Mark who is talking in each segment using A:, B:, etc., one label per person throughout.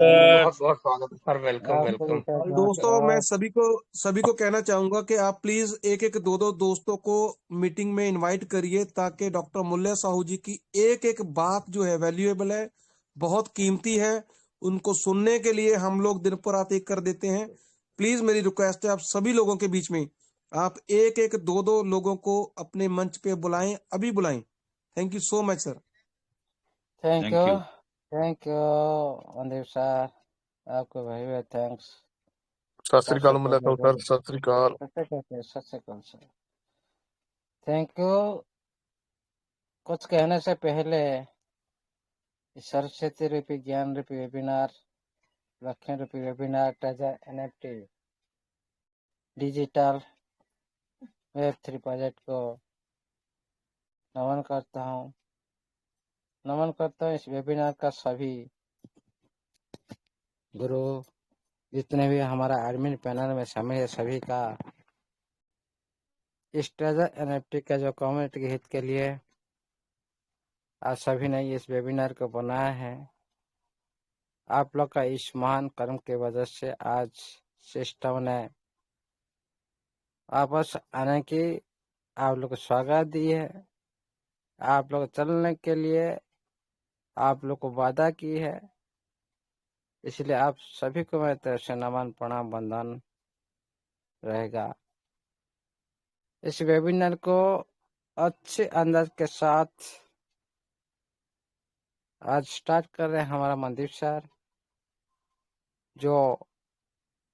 A: Sir.
B: बहुत बहुत स्वागत है
A: और वेलकम
C: आपको भी
A: वेलकम।
C: सर
D: दोस्तों मैं
C: नमस्कार।
D: सभी को कहना चाहूंगा कि आप प्लीज एक एक दो दो दोस्तों को मीटिंग में इनवाइट करिए, ताकि डॉक्टर मुल्ला साहू जी की एक एक बात जो है वैल्यूएबल है, बहुत कीमती है। उनको सुनने के लिए हम लोग दिन पर रात एक कर देते हैं। प्लीज मेरी रिक्वेस्ट है, आप सभी लोगों के बीच में आप एक एक दो दो लोगों को अपने मंच पे बुलाएं, अभी बुलाएं। Thank you so much sir.
C: Thank
B: thank
C: you.
B: You.
C: Thank you Mandeep sir, आपको भाई भाई थैंक्स।
E: सत श्री अकाल
C: सबसे
E: मुल्ला
C: पहले
E: साहू सर, सत श्री अकाल।
C: सत श्री अकाल सर। Thank you. कुछ कहने से पहले सरस्वती रूपी ज्ञान रूपी वेबिनार, लक्ष्य रूपी webinar, treasure NFT digital web 3 project को नमन करता हूँ। इस वेबिनार का सभी गुरु, जितने भी हमारा एडमिन पैनल में शामिल है, सभी का इस ट्रेजर एनएफटी का जो कम्युनिटी के हित के लिए आज सभी ने इस वेबिनार को बनाया है। आप लोग का इस महान कर्म के वजह से आज सिस्टम ने वापस आने की आप लोग को स्वागत दी है। आप लोग चलने के लिए आप लोग को वादा की है, इसलिए आप सभी को मेरी तरफ से नमन प्रणाम वंदन रहेगा। इस वेबिनार को अच्छे अंदाज के साथ आज स्टार्ट कर रहे हैं हमारा मनदीप सर, जो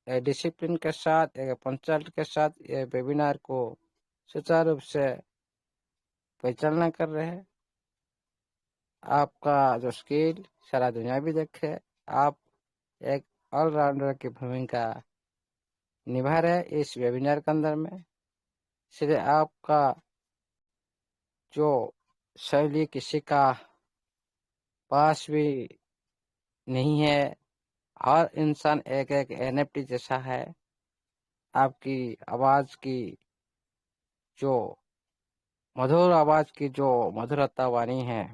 C: डिसिप्लिन के साथ, एक पंचायत के साथ ये वेबिनार को सुचारू रूप से परिचालना कर रहे हैं। आपका जो स्किल सारा दुनिया भी देखे, आप एक ऑलराउंडर की भूमिका निभा रहे इस वेबिनार के अंदर में। इसलिए आपका जो शैली किसी का पास भी नहीं है, हर इंसान एक एक एनएफटी जैसा है। आपकी आवाज की जो मधुर आवाज की जो मधुरता वाणी है,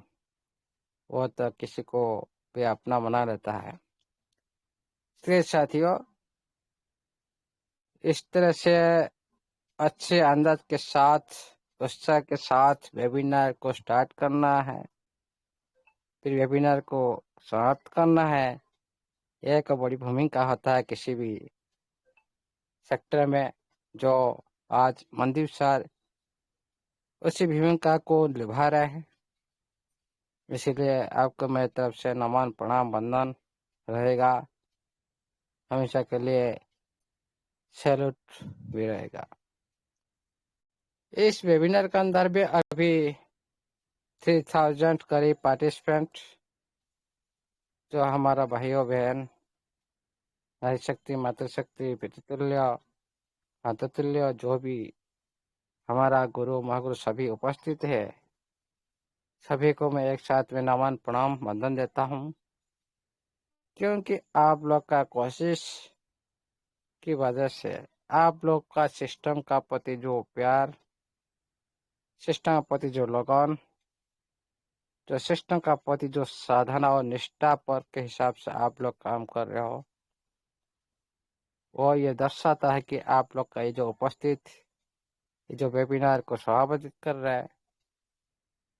C: वो तो किसी को भी अपना बना लेता है। इसलिए साथियों, इस तरह से अच्छे अंदाज के साथ, उत्साह के साथ वेबिनार को स्टार्ट करना है, फिर वेबिनार को समाप्त करना है। एक बड़ी भूमिका होता है किसी भी सेक्टर में, जो आज मनदीप सर उसी भूमिका को निभा रहे हैं। इसीलिए आपको मेरी तरफ से नमन प्रणाम वंदन रहेगा, हमेशा के लिए सैल्यूट भी रहेगा। इस वेबिनार के अंदर भी अभी 3000 करीब पार्टिसिपेंट, जो हमारा भाइयों बहन, नारी शक्ति, मातृशक्ति, पितृतुल्य, मातृतुल्य, जो भी हमारा गुरु महागुरु सभी उपस्थित है, सभी को मैं एक साथ में नमन प्रणाम वंदन देता हूँ। क्योंकि आप लोग का कोशिश की वजह से, आप लोग का सिस्टम का प्रति जो प्यार, सिस्टम के प्रति जो लगन, जो सिस्टम का प्रति जो साधना और निष्ठा पर के हिसाब से आप लोग काम कर रहे हो, वो ये दर्शाता है कि आप लोग का ये जो उपस्थित, ये जो वेबिनार को सभापतित कर रहा है,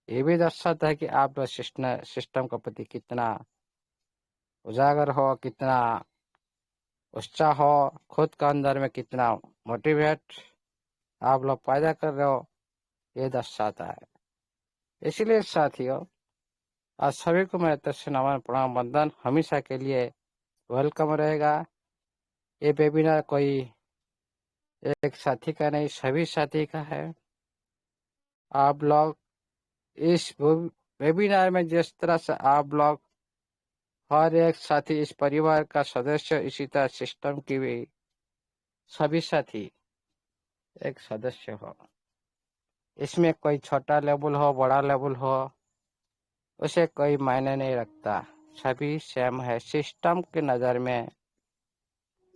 C: ये भी दर्शाता है कि आप लोग सिस्टम के प्रति कितना उजागर हो, कितना उत्साह हो, खुद का अंदर में कितना मोटिवेट आप लोग पैदा कर रहे हो, ये दर्शाता है। इसलिए साथियों, आज सभी को मेरे तरफ से नमन प्रणाम वंदन हमेशा के लिए वेलकम रहेगा। ये वेबिनार कोई एक साथी का नहीं, सभी साथी का है। आप लोग इस वेबिनार में जिस तरह से आप लोग हर एक साथी इस परिवार का सदस्य, इसी तरह सिस्टम की भी सभी साथी एक सदस्य हो। इसमें कोई छोटा लेवल हो, बड़ा लेवल हो, उसे कोई मायने नहीं रखता, सभी सेम है। सिस्टम की नज़र में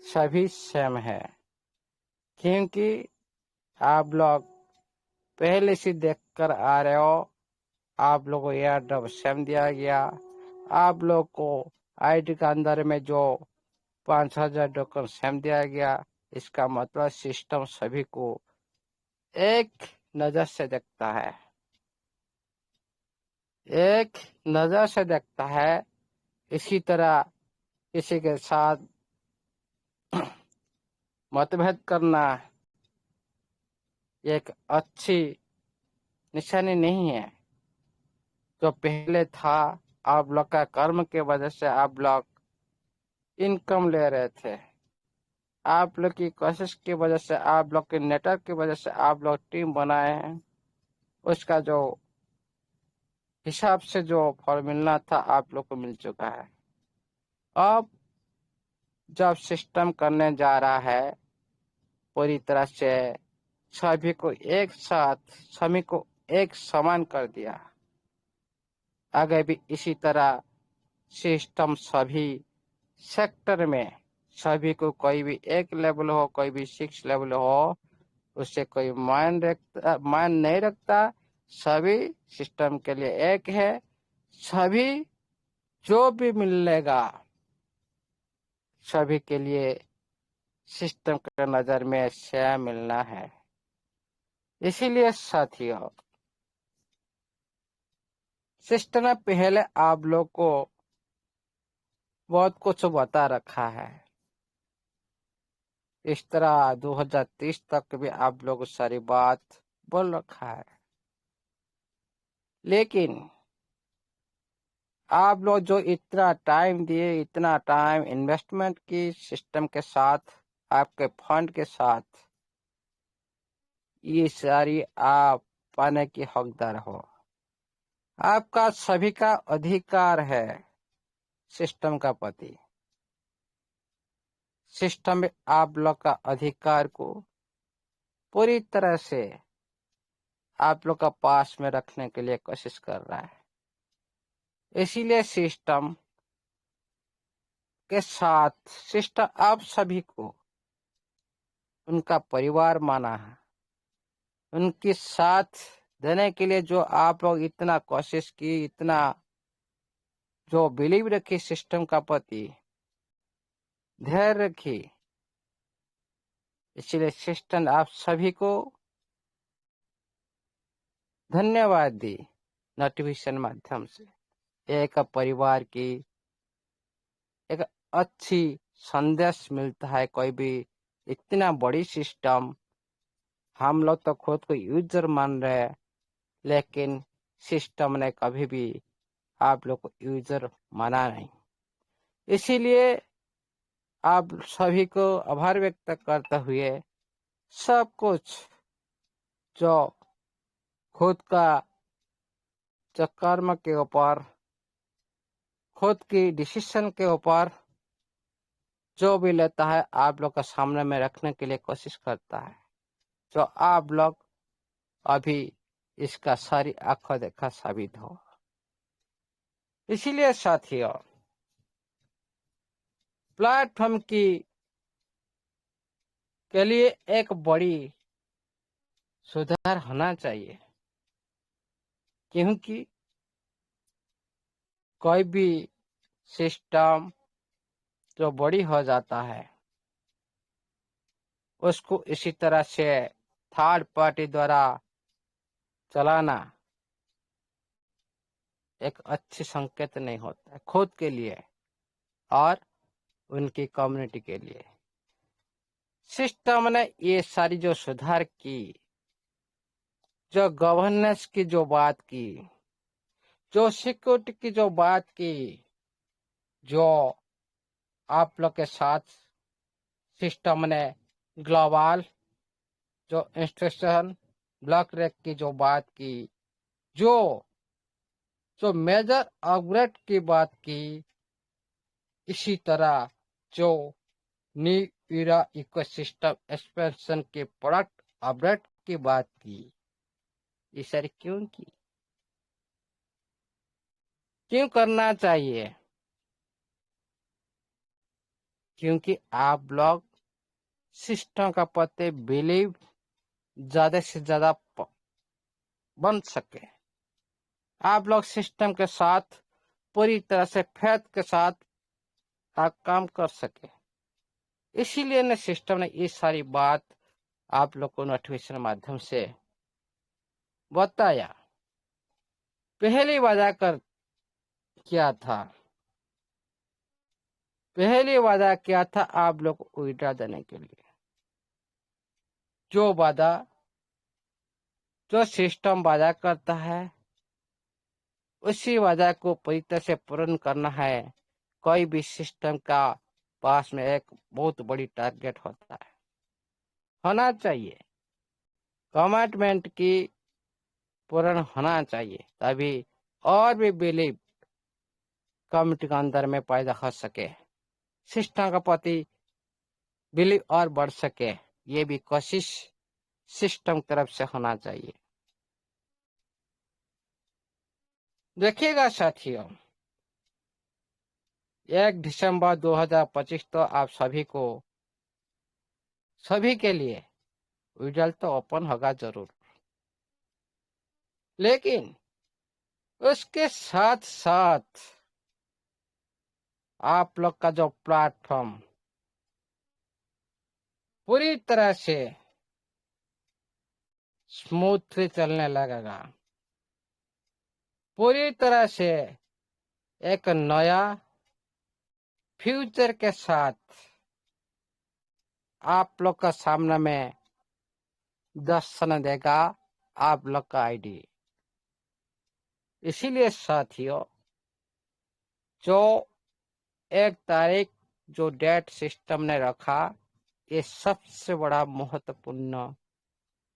C: सभी सेम है, क्योंकि आप लोग पहले से देखकर आ रहे हो। आप लोगों को एयर ड्रॉप सेम दिया गया, आप लोग को आईडी के अंदर में जो 5,000 टोकन सेम दिया गया, इसका मतलब सिस्टम सभी को एक नजर से देखता है, एक नजर से देखता है। इसी तरह किसी के साथ मतभेद करना एक अच्छी निशानी नहीं है। जो पहले था, आप लोग का कर्म के वजह से आप लोग इनकम ले रहे थे, आप लोग की कोशिश की वजह से, आप लोग के नेटवर्क की वजह से आप लोग टीम बनाए हैं। उसका जो हिसाब से जो फल मिलना था आप लोग को मिल चुका है। अब जब सिस्टम करने जा रहा है पूरी तरह से सभी को एक साथ, सभी को एक समान कर दिया। आगे भी इसी तरह सिस्टम सभी सेक्टर में सभी को, कोई भी एक लेवल हो, कोई भी 6 लेवल हो, उससे कोई मान नहीं रखता। सभी सिस्टम के लिए एक है। सभी जो भी मिलेगा सभी के लिए सिस्टम के नजर में सेम मिलना है। इसीलिए साथियों, सिस्टम ने पहले आप लोग को बहुत कुछ बता रखा है। इस तरह 2030 तक भी आप लोग सारी बात बोल रखा है। लेकिन आप लोग जो इतना टाइम दिए, इतना टाइम इन्वेस्टमेंट की सिस्टम के साथ, आपके फंड के साथ, ये सारी आप पाने की हकदार हो। आपका सभी का अधिकार है सिस्टम का प्रति। सिस्टम में आप लोग का अधिकार को पूरी तरह से आप लोग का पास में रखने के लिए कोशिश कर रहा है। इसीलिए सिस्टम के साथ, सिस्टम आप सभी को उनका परिवार माना है। उनके साथ देने के लिए जो आप लोग इतना कोशिश की, इतना जो बिलीव रखी सिस्टम का प्रति, धैर्य रखी, इसलिए सिस्टम आप सभी को धन्यवाद दी नोटिफिकेशन माध्यम से। एक परिवार की एक अच्छी संदेश मिलता है। कोई भी इतना बड़ी सिस्टम, हम लोग तो खुद को यूजर मान रहे हैं, लेकिन सिस्टम ने कभी भी आप लोग को यूजर माना नहीं। इसीलिए आप सभी को आभार व्यक्त करते हुए, सब कुछ जो खुद का जो कर्म के ऊपर, खुद की डिसीजन के ऊपर जो भी लेता है, आप लोग का सामने में रखने के लिए कोशिश करता है। जो आप लोग अभी इसका सारी आंखों देखा साबित हो। इसीलिए साथियों, प्लेटफॉर्म की के लिए एक बड़ी सुधार होना चाहिए, क्योंकि कोई भी सिस्टम जो बड़ी हो जाता है, उसको इसी तरह से थर्ड पार्टी द्वारा चलाना एक अच्छी संकेत नहीं होता है खुद के लिए और उनकी कम्युनिटी के लिए। सिस्टम ने ये सारी जो सुधार की, जो गवर्नेंस की जो बात की, जो सिक्योरिटी की जो बात की, जो आप लोग के साथ सिस्टम ने ग्लोबल जो इंस्ट्रक्शन ब्लॉक रेक की जो बात की, जो जो मेजर अपग्रेड की बात की, इसी तरह जो न्यू इरा इकोसिस्टम एक्सपेंशन के प्रोडक्ट अपडेट की बात की, ये सारी क्यों करना चाहिए? क्योंकि आप लोग सिस्टम का प्रति बिलीव ज्यादा से ज्यादा बन सके। आप लोग सिस्टम के साथ पूरी तरह से फेथ के साथ आप काम कर सके। इसीलिए ने सिस्टम ने ये सारी बात आप लोग को नोटिफिकेशन माध्यम से बताया। पहली वादा कर क्या था, पहली वादा क्या था आप लोग को विड्रा देने के लिए। जो वादा जो सिस्टम वादा करता है उसी वादा को पूरी तरह से पूर्ण करना है। कोई भी सिस्टम का पास में एक बहुत बड़ी टारगेट होता है, होना चाहिए कमिटमेंट की पूर्ण होना चाहिए, तभी और भी बिलीव कमिटी के अंदर में पैदा हो सके, सिस्टम का प्रति बिलीव और बढ़ सके। ये भी कोशिश सिस्टम की तरफ से होना चाहिए। देखिएगा साथियों, 1 दिसंबर 2025 तो आप सभी के लिए विड्रॉल तो ओपन होगा जरूर, लेकिन उसके साथ साथ आप लोग का जो प्लेटफॉर्म पूरी तरह से स्मूथली चलने लगेगा, पूरी तरह से एक नया फ्यूचर के साथ आप लोग का सामने में दर्शन देगा आप लोग का आईडी। इसीलिए साथियों, जो 1 तारीख जो डेट सिस्टम ने रखा, ये सबसे बड़ा महत्वपूर्ण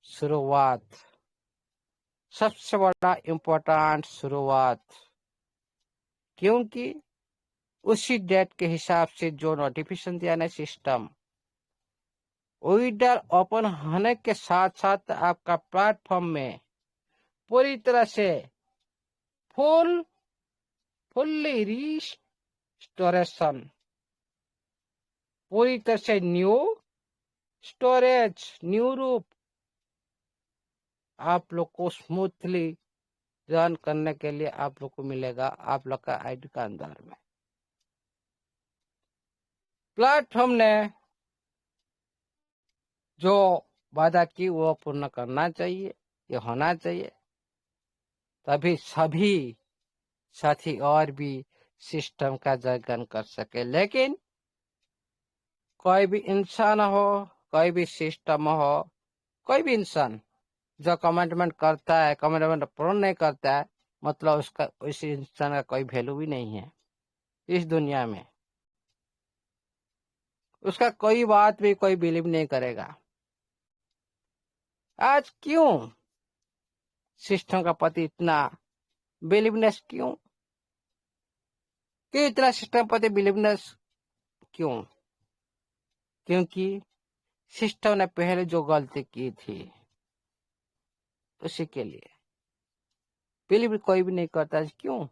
C: शुरुआत, सबसे बड़ा इम्पोर्टेंट शुरुआत, क्योंकि उसी डेट के हिसाब से जो नोटिफिकेशन दिया ना सिस्टम, विड्रॉल ओपन होने के साथ साथ आपका प्लेटफॉर्म में पूरी तरह से फुल्ली रिस्टोरेशन, पूरी तरह से न्यू स्टोरेज, न्यू रूप आप लोग को स्मूथली रन करने के लिए आप लोग को मिलेगा आप लोग का आईडी का अंदर में। प्लेटफॉर्म ने जो वादा की वो पूर्ण करना चाहिए, ये होना चाहिए, तभी सभी साथी और भी सिस्टम का जयगान कर सके। लेकिन कोई भी इंसान हो, कोई भी सिस्टम हो, कोई भी इंसान जो कमिटमेंट करता है, कमिटमेंट पूर्ण नहीं करता है, मतलब उसका उस इंसान का कोई वैल्यू भी नहीं है इस दुनिया में। उसका कोई बात भी कोई बिलीव नहीं करेगा। आज क्यों सिस्टम का प्रति इतना बिलीवनेस, क्यों इतना सिस्टम प्रति बिलीवनेस क्यों? क्योंकि सिस्टम ने पहले जो गलती की थी उसी के लिए बिलीव कोई भी नहीं करता। क्यों?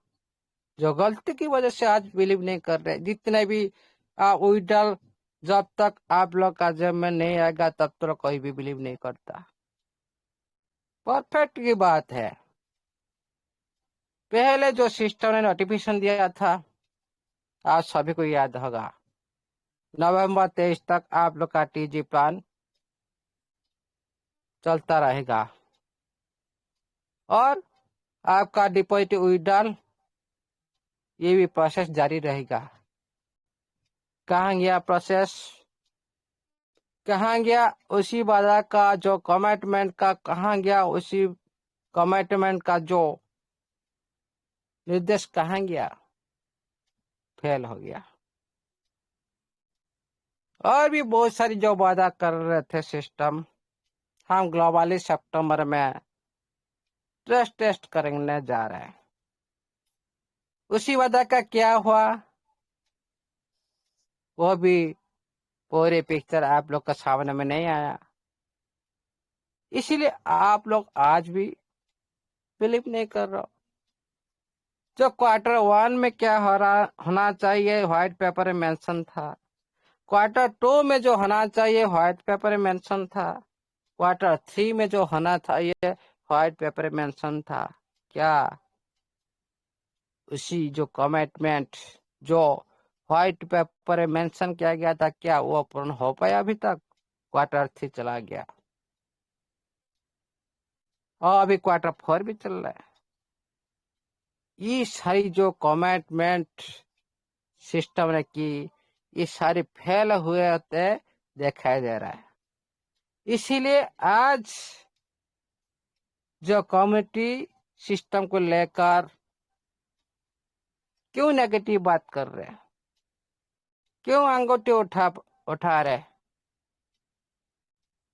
C: जो गलती की वजह से आज बिलीव नहीं कर रहे। जितने भी विड्रॉल जब तक आप लोग का जेब में नहीं आएगा तब तक कोई भी बिलीव नहीं करता। परफेक्ट की बात है। पहले जो सिस्टम ने नोटिफिकेशन दिया था, आज सभी को याद होगा, नवंबर 23 तक आप लोग का टीजी प्लान चलता रहेगा और आपका डिपॉजिट विड्रॉल ये भी प्रोसेस जारी रहेगा। कहाँ गया प्रोसेस? कहाँ गया उसी वादा का जो कमिटमेंट का? कहाँ गया उसी कमिटमेंट का जो निर्देश? कहाँ गया? फेल हो गया। और भी बहुत सारी जो वादा कर रहे थे सिस्टम, हम ग्लोबली सितंबर में टेस्ट करने जा रहे हैं। उसी वादा का क्या हुआ वो भी पूरे पिक्चर आप लोग का सामने में नहीं आया। इसीलिए आप लोग आज भी बिलीव नहीं कर रहे हो। जो Q1 में क्या होना चाहिए व्हाइट पेपर में मेंशन था, Q2 में जो होना चाहिए व्हाइट पेपर में मेंशन था, Q3 में जो होना था ये व्हाइट पेपर में मेंशन था। क्या उसी जो कमिटमेंट जो व्हाइट पेपर में मेंशन किया गया था, क्या वो पूर्ण हो पाया? अभी तक Q3 चला गया और अभी Q4 भी चल रहा है। ये सारी जो कमिटमेंट सिस्टम ने की, ये सारे फेल हुए होते दिखाई दे रहा है। इसीलिए आज जो कमिटी सिस्टम को लेकर क्यों नेगेटिव बात कर रहे हैं, क्यों अंगूठे उठा रहे,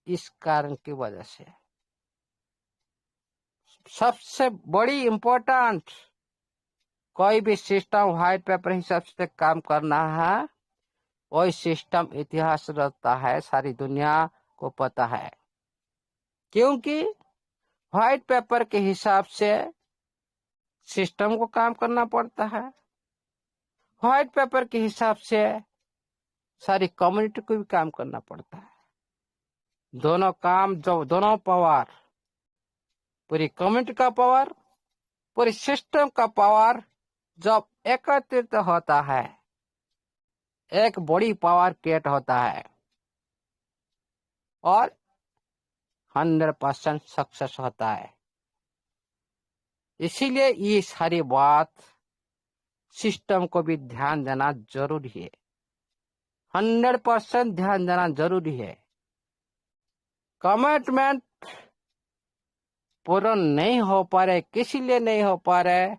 C: इस कारण की वजह से सबसे बड़ी इम्पोर्टेंट, कोई भी सिस्टम व्हाइट पेपर हिसाब से काम करना है, वही सिस्टम इतिहास रचता है, सारी दुनिया को पता है। क्योंकि व्हाइट पेपर के हिसाब से सिस्टम को काम करना पड़ता है, व्हाइट पेपर के हिसाब से सारी कम्युनिटी को भी काम करना पड़ता है। दोनों काम, जो दोनों पावर, पूरी कम्युनिटी का पावर, पूरी सिस्टम का पावर जब एकत्रित होता है, एक बड़ी पावर क्रिएट होता है और 100% सक्सेस होता है। इसीलिए ये सारी बात सिस्टम को भी ध्यान देना जरूरी है, 100% ध्यान देना जरूरी है। कमिटमेंट पूर्ण नहीं हो पा रहे, किसी लिए नहीं हो पा रहे।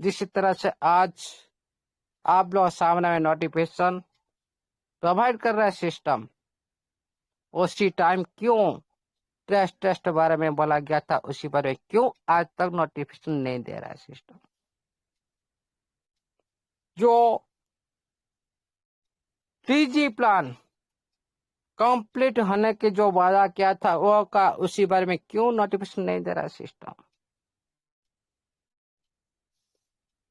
C: जिस तरह से आज आप लोग सामने में नोटिफिकेशन प्रोवाइड कर रहा है सिस्टम, उसी टाइम क्यों टेस्ट बारे में बोला गया था, उसी बारे में क्यों आज तक नोटिफिकेशन नहीं दे रहा है सिस्टम? जो 3G प्लान कंप्लीट होने के जो वादा किया था वो का, उसी बारे में क्यों नोटिफिकेशन नहीं दे रहा है सिस्टम?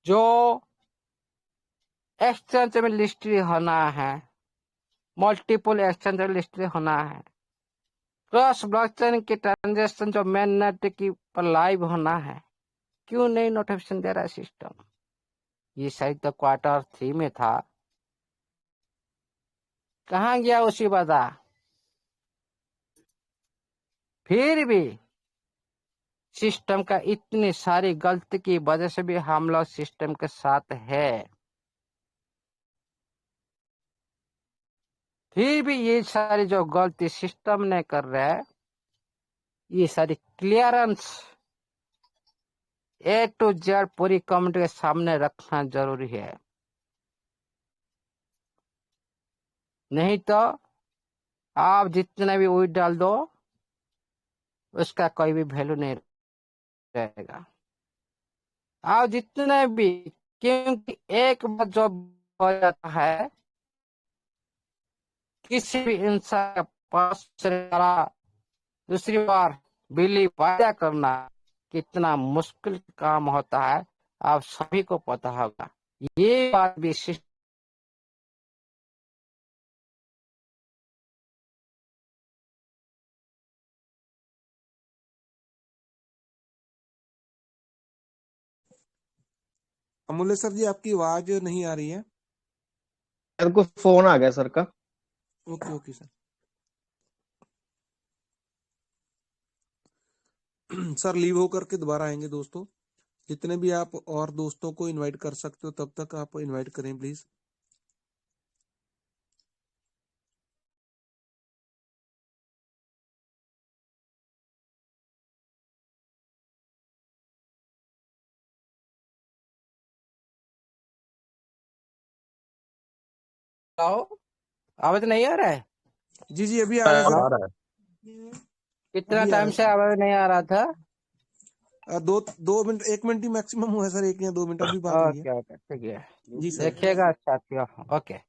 C: जो एक्सचेंज में लिस्टेड होना है, मल्टीपल एक्सचेंज में लिस्टेड होना है, क्रॉस ब्लॉकचेन की ट्रांजेक्शन जो मेन नेट की पर लाइव होना है, क्यों नहीं नोटिफिकेशन दे रहा है सिस्टम? ये शायद तो Q3 में था, कहाँ गया उसी वादा? फिर भी सिस्टम का इतनी सारी गलती की वजह से भी हम लोग सिस्टम के साथ है, फिर भी ये सारी जो गलती सिस्टम ने कर रहा है, ये सारी क्लियरेंस A to Z पूरी कम्युनिटी के सामने रखना जरूरी है। नहीं तो आप जितने भी वोट डाल दो, उसका कोई भी वैल्यू नहीं रहेगा। आप जितने भी, क्योंकि एक बार जो हो जाता है, किसी भी इंसान के पास से दूसरी बार बिजली पैदा करना कितना मुश्किल काम होता है, आप सभी को पता होगा। ये बात भी
D: अमूल्य सर जी, आपकी आवाज नहीं आ रही है।
A: मेरे को फोन आ गया सर का।
D: Okay okay sir. Sir leave होकर के दोबारा आएंगे दोस्तों। जितने भी आप और दोस्तों को इनवाइट कर सकते हो तब तक आप इनवाइट करें प्लीज।
C: आवाज नहीं आ रहा है?
D: जी जी, अभी आ रहा है
A: आ
D: सर।
A: रहा है।
C: कितना
D: अभी आ
C: टाइम
D: रहा
C: से
D: है
C: आवाज नहीं आ रहा था?
D: दो मिनट, 1 मिनट ही मैक्सिमम हुआ है सर, 1 या 2 मिनट अभी बात हुई है।
C: ओके ओके, ठीक है।
D: जी सर।
C: देखिएगा साथियों, ओके।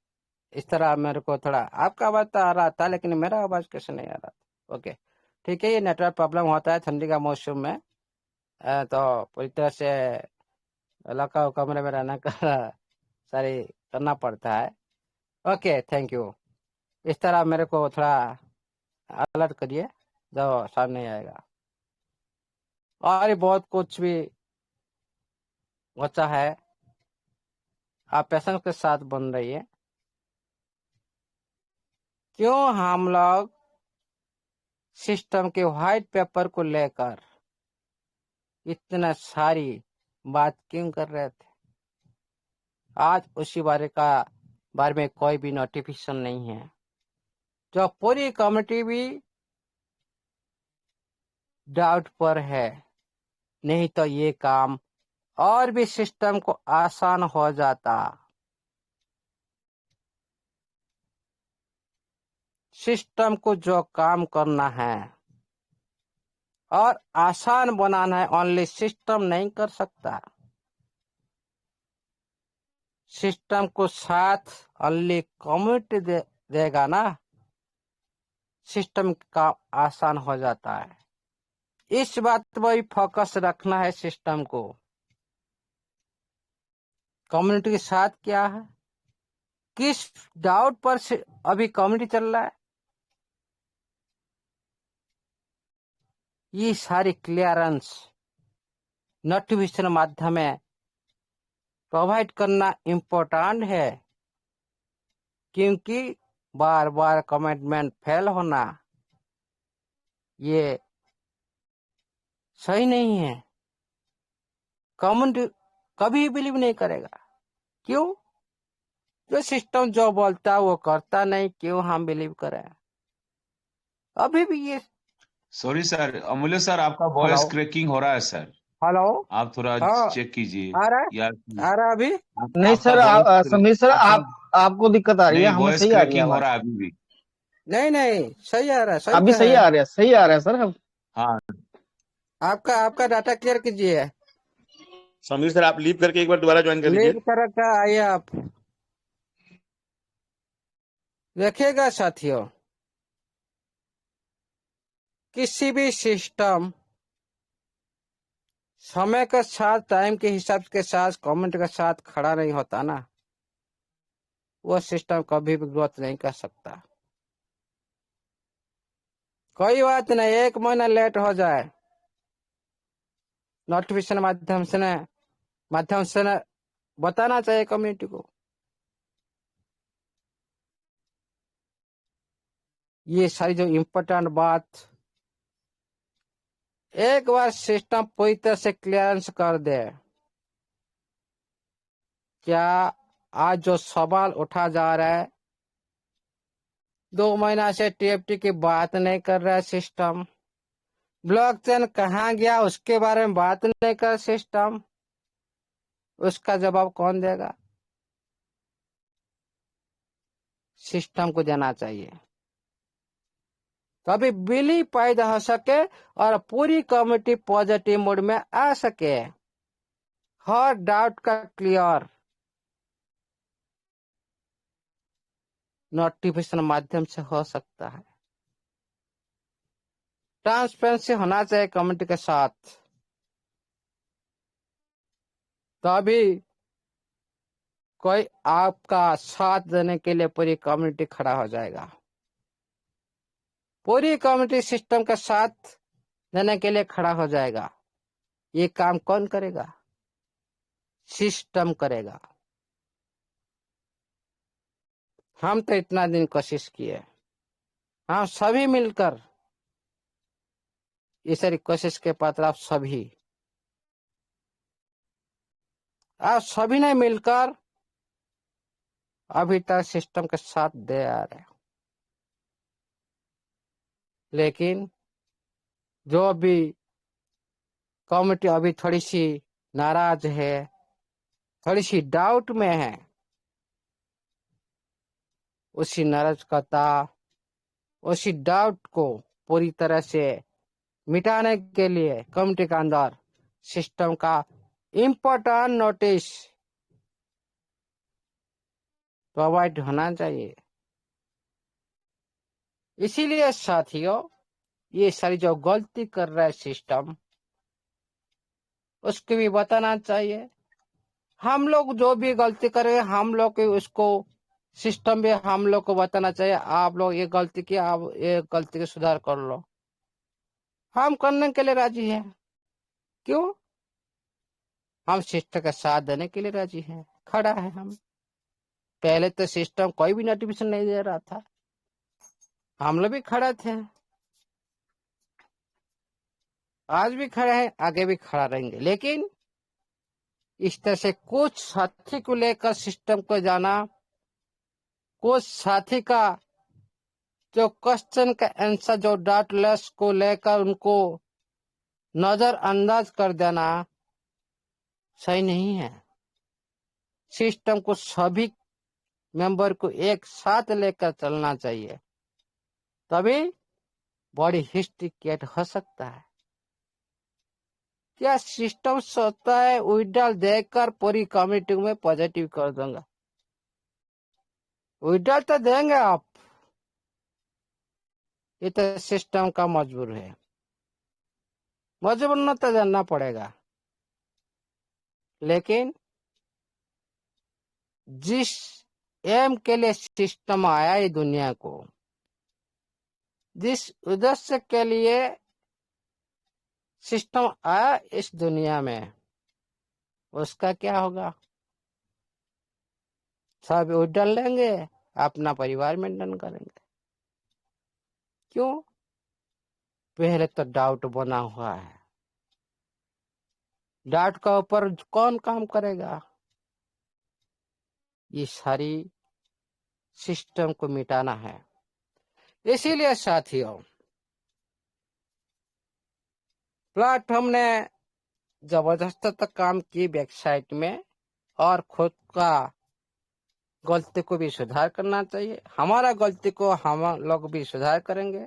C: इस तरह मेरे को थोड़ा आपका आवाज तो आ रहा था, लेकिन मेरा आवाज कैसे नहीं आ रहा था? ओके, ठीक है। ये नेटवर्क प्रॉब्लम होता है ठंडी का मौसम में, तो पूरी तरह से लॉक कमरे में रहना का सारी करना पड़ता है। Okay, thank you. इस तरह मेरे को थोड़ा अलर्ट करिए जो सामने आएगा। और बहुत कुछ भी बचा है, आप पेशेंस के साथ बन रही है। क्यों हम लोग सिस्टम के व्हाइट पेपर को लेकर इतना सारी बात क्यों कर रहे थे? आज उसी बारे में कोई भी नोटिफिकेशन नहीं है। जो पूरी कमिटी भी डाउट पर है, नहीं तो ये काम और भी सिस्टम को आसान हो जाता। सिस्टम को जो काम करना है और आसान बनाना है, ओनली सिस्टम नहीं कर सकता। सिस्टम को साथ ओनली कम्युनिटी देगा ना, सिस्टम का आसान हो जाता है। इस बात पर भी फोकस रखना है सिस्टम को। कम्युनिटी के साथ क्या है, किस डाउट पर से अभी कम्युनिटी चल रहा है, ये सारी क्लियरेंस नोटिफिकेशन माध्यम में प्रोवाइड करना इम्पोर्टेंट है। क्योंकि बार बार कमिटमेंट फेल होना ये सही नहीं है। कम्युनिटी कभी बिलीव नहीं करेगा। क्यों? जो सिस्टम जो बोलता है वो करता नहीं, क्यों हम बिलीव करें? अभी भी ये
B: सॉरी सर, अमूल्य सर आपका वॉइस
C: हेलो
B: क्रैकिंग हो रहा है सर।
C: हेलो,
B: आप थोड़ा
C: हाँ
B: चेक कीजिए
C: आ रहा है,
B: या
C: आ रहा है अभी?
A: नहीं
B: आपका
A: सर,
B: वॉइस
A: समीर सर,
B: आपका
A: आपको दिक्कत आ रही है,
B: नहीं,
A: हमें
B: वॉइस
A: सही आ रही है
B: क्रैकिंग हो
A: आवाज।
B: रहा है अभी भी।
C: नहीं नहीं, सही आ रहा है, सही
A: अभी
C: तो है।
A: सही आ रहा है सर। अब
B: हाँ
C: आपका आपका डाटा क्लियर कीजिए।
E: समीर सर आप लीव करके एक बार दोबारा ज्वाइन कर लीजिए।
C: लीव कर आइए आप। देखिएगा साथियों, किसी भी सिस्टम समय के साथ, टाइम के हिसाब के साथ, कमेंट के साथ खड़ा नहीं होता ना, वो सिस्टम कभी भी ग्रोथ नहीं कर सकता। कोई बात नहीं, 1 महीना लेट हो जाए, नोटिफिकेशन माध्यम से न बताना चाहिए कम्युनिटी को। ये सारी जो इम्पोर्टेंट बात एक बार सिस्टम पूरी तरह से क्लियरेंस कर दे। क्या आज जो सवाल उठा जा रहा है, 2 महीना से टीएफटी की बात नहीं कर रहा है सिस्टम, ब्लॉकचेन कहाँ गया उसके बारे में बात नहीं कर सिस्टम, उसका जवाब कौन देगा? सिस्टम को देना चाहिए, तभी बिलीव पैदा हो सके और पूरी कम्युनिटी पॉजिटिव मूड में आ सके। हर डाउट का क्लियर नोटिफिकेशन माध्यम से हो सकता है। ट्रांसपेरेंसी होना चाहिए कम्युनिटी के साथ, तभी कोई आपका साथ देने के लिए पूरी कम्युनिटी खड़ा हो जाएगा। पूरी कम्युनिटी सिस्टम के साथ देने के लिए खड़ा हो जाएगा। ये काम कौन करेगा? सिस्टम करेगा। हम तो इतना दिन कोशिश किए, हम सभी मिलकर, ये सारी कोशिश के पात्र आप सभी ने मिलकर अभी तक सिस्टम के साथ दे आ रहे। लेकिन जो भी कम्युनिटी अभी थोड़ी सी नाराज है, थोड़ी सी डाउट में है, उसी नाराजता, उसी डाउट को पूरी तरह से मिटाने के लिए कम्युनिटी के अंदर सिस्टम का इम्पोर्टेंट नोटिस प्रोवाइड होना चाहिए। इसीलिए साथियों, ये सारी जो गलती कर रहा है सिस्टम, उसको भी बताना चाहिए। हम लोग जो भी गलती करें, हम लोग को उसको सिस्टम भी हम लोग को बताना चाहिए, आप लोग ये गलती किया, आप ये गलती के सुधार कर लो। हम करने के लिए राजी हैं। क्यों? हम सिस्टम का साथ देने के लिए राजी हैं। खड़ा है हम। पहले तो सिस्टम कोई भी नोटिफिकेशन नहीं दे रहा था, हम लोग भी खड़े थे, आज भी खड़े हैं, आगे भी खड़ा रहेंगे। लेकिन इस तरह से कुछ साथी को लेकर सिस्टम को जाना, कुछ साथी का जो क्वेश्चन का आंसर जो डाउटलेस को लेकर उनको नजरअंदाज कर देना सही नहीं है। सिस्टम को सभी मेंबर को एक साथ लेकर चलना चाहिए, तभी बड़ी हिस्ट्री क्रिएट हो सकता है। क्या सिस्टम सोचता है विड्रॉल देकर पूरी कम्युनिटी में पॉजिटिव कर दूंगा? विड्रॉल तो देंगे आप, ये तो सिस्टम का मजबूर है, मजबूर न तो जानना पड़ेगा। लेकिन जिस एम के लिए सिस्टम आया ये दुनिया को, जिस उद्देश्य के लिए सिस्टम आया इस दुनिया में, उसका क्या होगा? सब विड्रॉल लेंगे, अपना परिवार मेंटेन करेंगे। क्यों? पहले तो डाउट बना हुआ है, डाउट का ऊपर कौन काम करेगा? ये सारी सिस्टम को मिटाना है। इसीलिए साथियों, प्लेटफॉर्म ने जबरदस्त तक काम की वेबसाइट में, और खुद का गलती को भी सुधार करना चाहिए। हमारा गलती को हम लोग भी सुधार करेंगे,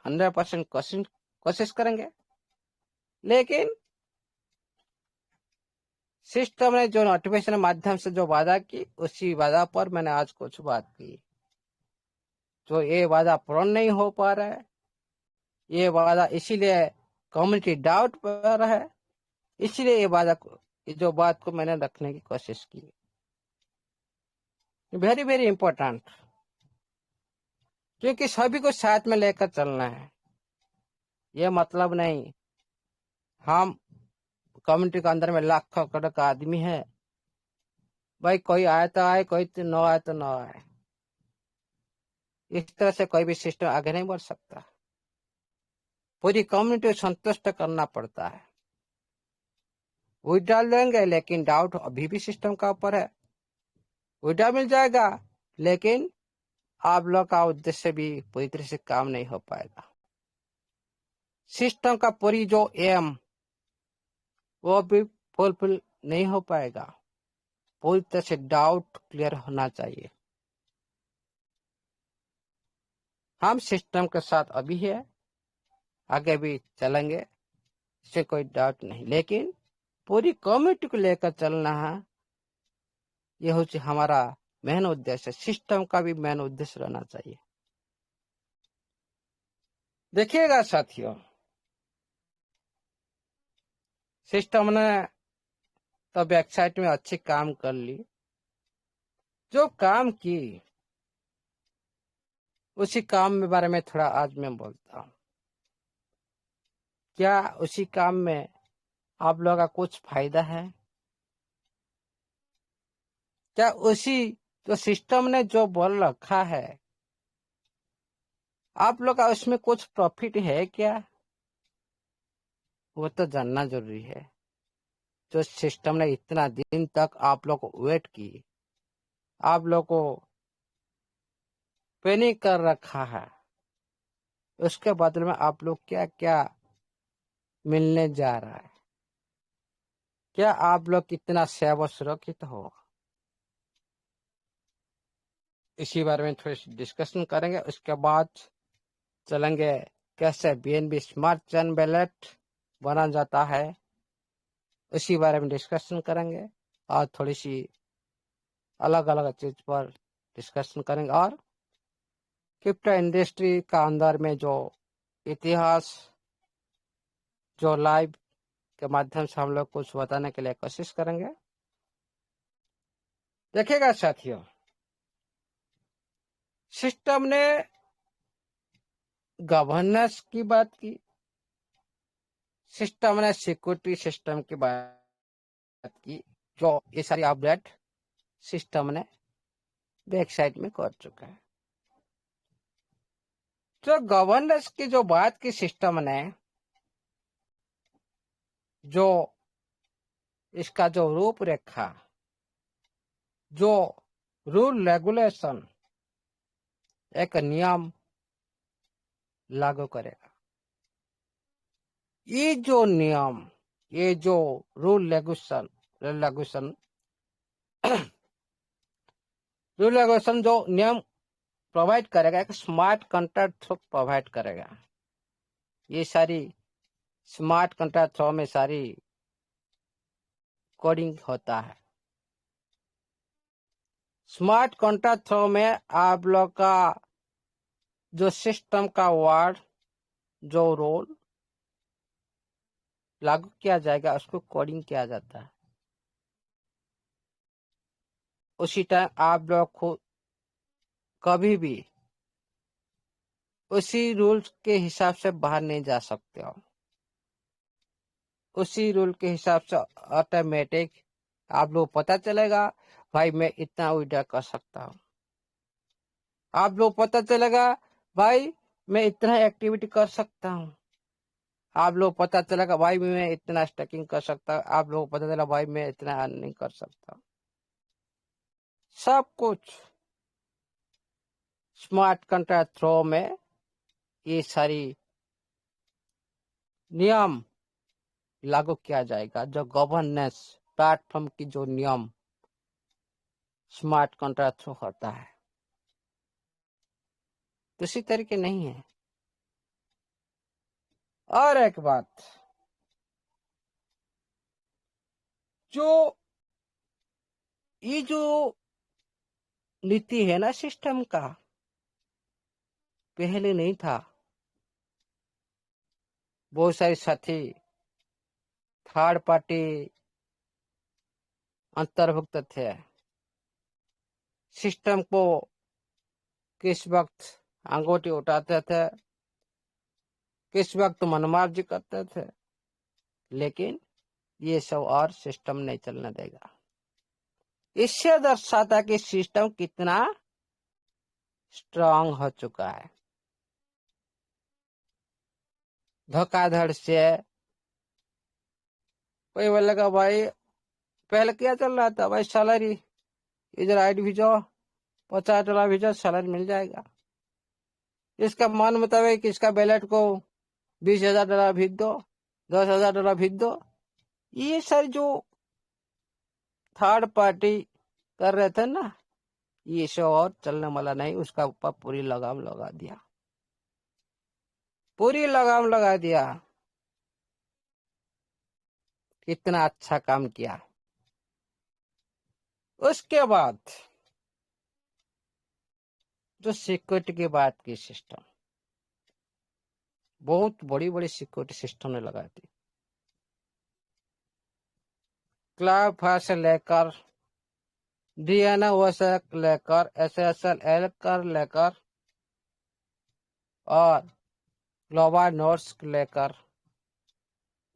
C: 100% कोशिश करेंगे। लेकिन सिस्टम ने जो नोटिफिकेशन माध्यम से जो वादा की, उसी वादा पर मैंने आज कुछ बात की। जो ये वादा पूर्ण नहीं हो पा रहा है, ये वादा इसीलिए कम्युनिटी डाउट पर है, इसीलिए ये वादा को, जो बात को मैंने रखने की कोशिश की। वेरी वेरी इंपॉर्टेंट, क्योंकि सभी को साथ में लेकर चलना है। ये मतलब नहीं हम कम्युनिटी के अंदर में लाखों करोड़ का आदमी है, भाई कोई आए तो आए, कोई तो न आए तो न आए। इस तरह से कोई भी सिस्टम आगे नहीं बढ़ सकता। पूरी कम्युनिटी को संतुष्ट करना पड़ता है। विड्रॉल देंगे, लेकिन डाउट अभी भी सिस्टम का ऊपर है। विड्रॉल मिल जाएगा, लेकिन आप लोग का उद्देश्य भी पूरी तरह से काम नहीं हो पाएगा। सिस्टम का पूरी जो एम वो भी फुलफिल नहीं हो पाएगा। पूरी तरह से डाउट क्लियर होना चाहिए। हम सिस्टम के साथ अभी है, आगे भी चलेंगे, इससे कोई डाउट नहीं। लेकिन पूरी कम्युनिटी को लेकर चलना है, यह हो हमारा मेन उद्देश्य। सिस्टम का भी मेन उद्देश्य रहना चाहिए। देखिएगा साथियों, सिस्टम ने तो वेबसाइट में अच्छी काम कर ली, जो काम की उसी काम के बारे में थोड़ा आज मैं बोलता हूँ। क्या उसी काम में आप लोगों का कुछ फायदा है? क्या उसी जो सिस्टम ने जो बोल रखा है, आप लोग का उसमें कुछ प्रॉफिट है क्या? वो तो जानना जरूरी है। जो सिस्टम ने इतना दिन तक आप लोग को वेट की, आप लोग को पेनी कर रखा है, उसके बदले में आप लोग क्या क्या मिलने जा रहा है? क्या आप लोग कितना सेवा सुरक्षित हो? इसी बारे में थोड़ी डिस्कशन करेंगे। उसके बाद चलेंगे कैसे बीएनबी स्मार्ट चेन वॉलेट बना जाता है, उसी बारे में डिस्कशन करेंगे। और थोड़ी सी अलग अलग चीज पर डिस्कशन करेंगे। और क्रिप्टो इंडस्ट्री का अंदर में जो इतिहास जो लाइव के माध्यम से हम लोग कुछ बताने के लिए कोशिश करेंगे। देखिएगा साथियों, सिस्टम ने गवर्नेंस की बात की, सिस्टम ने सिक्योरिटी सिस्टम की बात की, जो ये सारी अपडेट सिस्टम ने बैक साइड में कर चुका है। तो गवर्नेंस की जो बात की सिस्टम ने, जो इसका जो रूपरेखा, जो रूल रेगुलेशन, एक नियम लागू करेगा। ये जो नियम, ये जो रूल रेगुलेशन जो नियम प्रोवाइड करेगा, एक स्मार्ट कॉन्ट्रैक्ट थ्रू प्रोवाइड करेगा। ये सारी स्मार्ट कॉन्ट्रैक्ट थ्रू में सारी कोडिंग होता है। स्मार्ट कॉन्ट्रैक्ट थ्रू में आप लोग का जो सिस्टम का वर्ड, जो रोल लागू किया जाएगा, उसको कोडिंग किया जाता है। उसी टाइम आप लोग को कभी भी उसी रूल्स के हिसाब से बाहर नहीं जा सकते हो। उसी रूल के हिसाब से ऑटोमेटिक आप लोग पता चलेगा, भाई मैं इतना विड्रॉ कर सकता हूँ। आप लोग पता चलेगा, भाई मैं इतना एक्टिविटी कर सकता हूँ। आप लोग पता चलेगा, भाई मैं इतना स्टैकिंग कर सकता हूँ। आप लोग पता चला, भाई मैं इतना अर्निंग कर सकता हूँ। सब कुछ स्मार्ट कॉन्ट्रैक्ट थ्रू में ये सारी नियम लागू किया जाएगा। जो गवर्नेंस प्लेटफॉर्म की जो नियम स्मार्ट कॉन्ट्रैक्ट थ्रू होता है, दूसरी तरीके नहीं है। और एक बात, जो ये जो नीति है ना सिस्टम का, पहले नहीं था। बहुत सारे साथी थर्ड पार्टी अंतर्भुक्त थे। सिस्टम को किस वक्त अंगूठी उठाते थे, किस वक्त मनमार्जी करते थे, लेकिन ये सब और सिस्टम नहीं चलने देगा। इससे दर्शाता कि सिस्टम कितना स्ट्रांग हो चुका है। धोखाधड़ से कोई बोलेगा, भाई पहले क्या चल रहा था, भाई सैलरी इधर आईडी भेजो, $50 भेजो, सैलरी मिल जाएगा। इसका मन मुताबिक इसका बैलेट को $20,000 भेज दो, $10,000 भेज दो। ये सारी जो थर्ड पार्टी कर रहे थे ना, ये शो और चलने वाला नहीं। उसका ऊपर पूरी लगाम लगा दिया, पूरी लगाम लगा दिया। कितना अच्छा काम किया। उसके बाद जो सिक्योरिटी की बात की, सिस्टम बहुत बड़ी बड़ी सिक्योरिटी सिस्टम ने लगा दी। क्लाउड फर्स्ट से लेकर DNS लेकर SSL कर लेकर और ग्लोबल नोड्स लेकर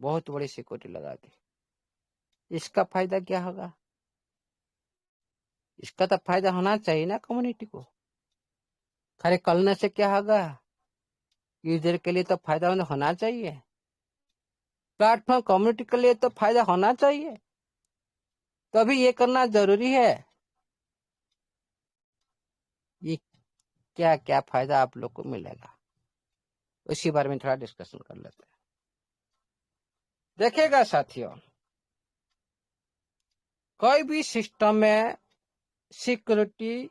C: बहुत बड़ी सिक्योरिटी लगा दी। इसका फायदा क्या होगा? इसका तो फायदा होना चाहिए ना कम्युनिटी को। खाली करने से क्या होगा? यूजर के लिए तो फायदा होना चाहिए, प्लेटफॉर्म कम्युनिटी के लिए तो फायदा होना चाहिए। तभी ये करना जरूरी है। ये क्या क्या फायदा आप लोग को मिलेगा, उसी बारे में थोड़ा डिस्कशन कर लेते हैं। देखिएगा साथियों, कोई भी सिस्टम में सिक्योरिटी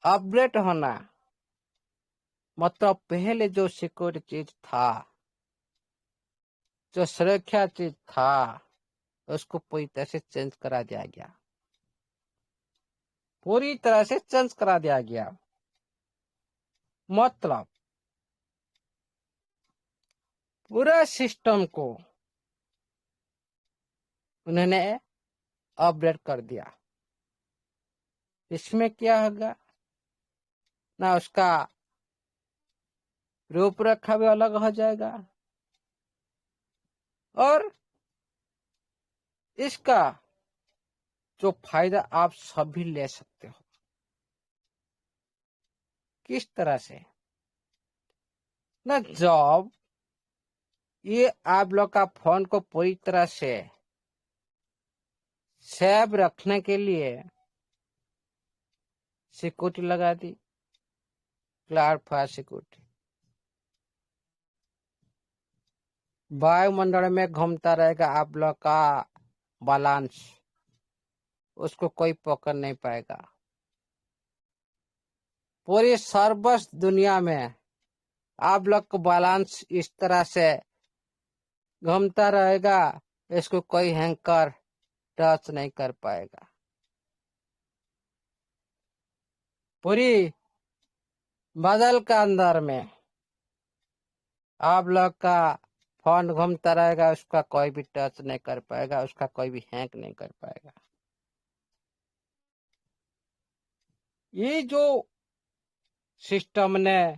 C: अपडेट होना मतलब पहले जो सिक्योरिटी चीज था, जो सुरक्षा चीज था, उसको पूरी तरह से चेंज करा दिया गया। पूरी तरह से चेंज करा दिया गया मतलब पूरा सिस्टम को उन्होंने अपडेट कर दिया। इसमें क्या होगा ना, उसका रूपरेखा भी अलग हो जाएगा और इसका जो फायदा आप सभी ले सकते हो। किस तरह से ना, जब ये आप लोग का फोन को पूरी तरह से सेव रखने के लिए सिक्योरिटी लगा दी, क्लाउड फायर सिक्योरिटी, वायुमंडल में घूमता रहेगा आप लोग का बैलेंस, उसको कोई पकड़ नहीं पाएगा। पूरी सर्वस दुनिया में आप लोग का बैलेंस इस तरह से घूमता रहेगा, इसको कोई हैकर टच नहीं कर पाएगा। पूरी बादल का अंदर में आप लोग का फोन घूमता रहेगा, उसका कोई भी टच नहीं कर पाएगा, उसका कोई भी हैक नहीं कर पाएगा। ये जो सिस्टम ने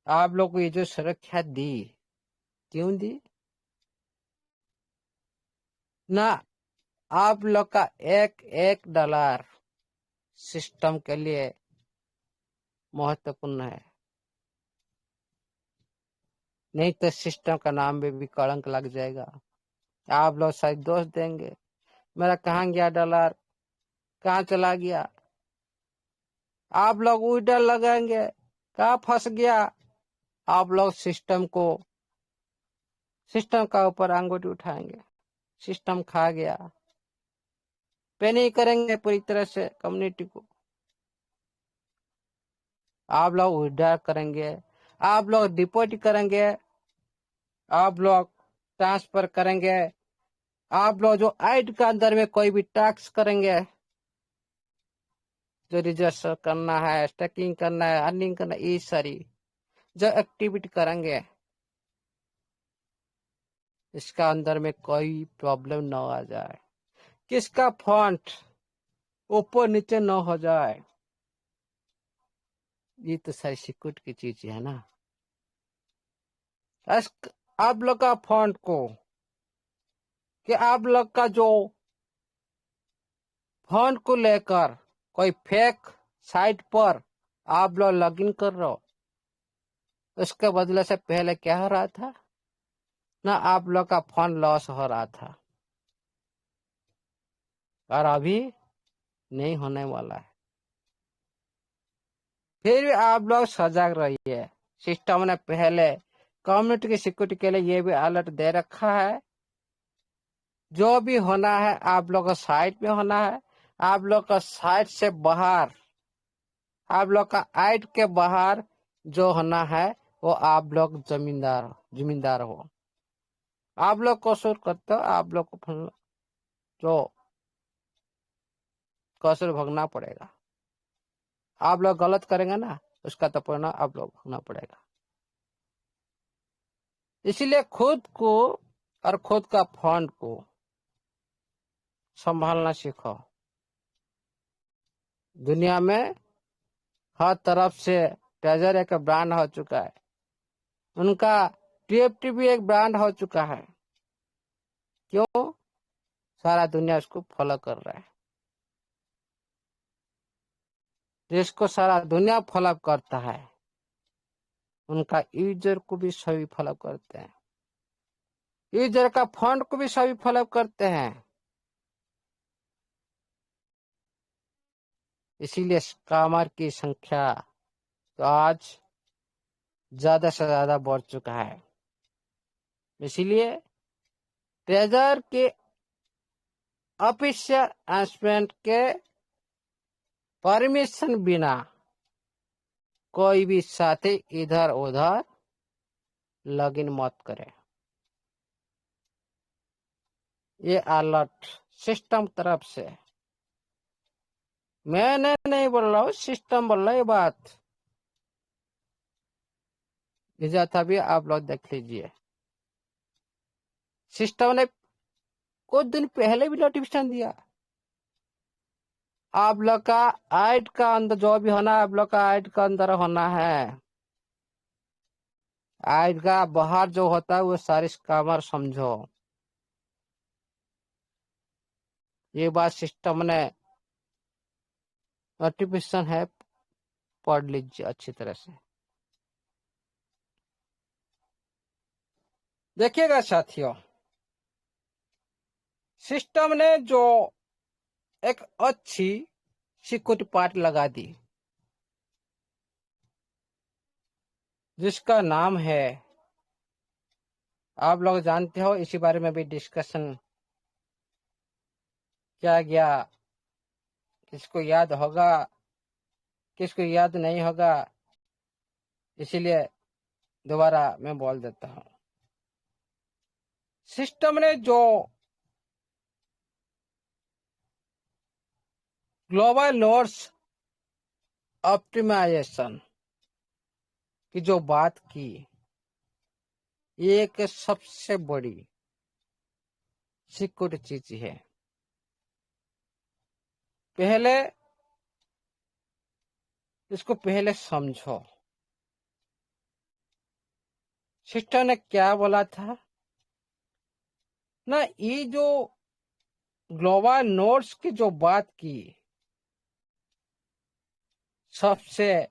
C: आप लोग को ये जो सुरक्षा दी, क्यों दी ना, आप लोग का एक एक डॉलर सिस्टम के लिए महत्वपूर्ण है, नहीं तो सिस्टम का नाम भी कलंक लग जाएगा। आप लोग शायद दोष देंगे, मेरा कहाँ गया डॉलर, कहाँ चला गया। आप लोग उधर लगाएंगे, कहाँ फंस गया। आप लोग सिस्टम का ऊपर अंगूठी उठाएंगे, सिस्टम खा गया, पे नहीं करेंगे पूरी तरह से कम्युनिटी को। आप लोग विड्रॉ करेंगे, आप लोग डिपॉजिट करेंगे, आप लोग ट्रांसफर करेंगे, आप लोग जो आइड के अंदर में कोई भी टैक्स करेंगे, जो रिजर्व करना है, स्टेकिंग करना है, अर्निंग करना है, ये सारी जो एक्टिविटी करेंगे, इसका अंदर में कोई प्रॉब्लम न आ जाए, किसका फंड ऊपर नीचे न हो जाए। ये तो सारी सिक्योरिटी की चीज है ना। आप लोग का फंड को, कि आप लोग का जो फंड को लेकर कोई फेक साइट पर आप लोग लॉगिन कर रहे हो, उसके बदले से पहले क्या हो रहा था ना, आप लोग का फंड लॉस हो रहा था, और अभी नहीं होने वाला है। फिर भी आप लोग सजग रहिए। सिस्टम ने पहले कम्युनिटी की सिक्योरिटी के लिए ये भी अलर्ट दे रखा है, जो भी होना है आप लोग का साइट में होना है, आप लोग का साइट से बाहर, आप लोग का आइट के बाहर जो होना है वो आप लोग जिम्मेदार हो। आप लोग कसूर करते हो, आप लोग को जो कसूर भोगना पड़ेगा। आप लोग गलत करेंगे ना, उसका तो परिणाम आप लोग भोगना पड़ेगा। इसीलिए खुद को और खुद का फंड को संभालना सीखो। दुनिया में हर तरफ से ट्रेजर एक ब्रांड हो चुका है, उनका TFT भी एक ब्रांड हो चुका है। क्यों? सारा दुनिया उसको फॉलो कर रहा है, जिसको सारा दुनिया फॉलो करता है उनका यूजर को भी सभी फॉलो करते हैं, यूजर का फंड को भी सभी फॉलो करते हैं। इसीलिए स्कैमर की संख्या तो आज ज्यादा से ज्यादा बढ़ चुका है। इसीलिए ट्रेजर के ऑफिशियल अनाउंसमेंट के परमिशन बिना कोई भी साथी इधर उधर लॉगिन मत करे। ये अलर्ट सिस्टम तरफ से, मैंने नहीं बोल रहा हूँ, सिस्टम बोल रहा है ये बात। था भी आप लोग देख लीजिए, सिस्टम ने कुछ दिन पहले भी नोटिफिकेशन दिया, आप लोग का आइट का अंदर जो भी होना है, आप लोग का आइट का अंदर होना है। आइट का बाहर जो होता है वो सारी स्कैमर समझो। ये बात सिस्टम ने नोटिफिकेशन है, पढ़ लीजिए अच्छी तरह से। देखिएगा साथियों, सिस्टम ने जो एक अच्छी सिक्योरिटी पार्ट लगा दी, जिसका नाम है, आप लोग जानते हो, इसी बारे में भी डिस्कशन किया गया। किसको याद होगा, किसको याद नहीं होगा, इसीलिए दोबारा मैं बोल देता हूं। सिस्टम ने जो ग्लोबल नोड्स ऑप्टिमाइजेशन की जो बात की, ये एक सबसे बड़ी सिक्योरिटी चीज है। पहले इसको पहले समझो। सिस्टम ने क्या बोला था ना, ये जो ग्लोबल नोड्स की जो बात की, सबसे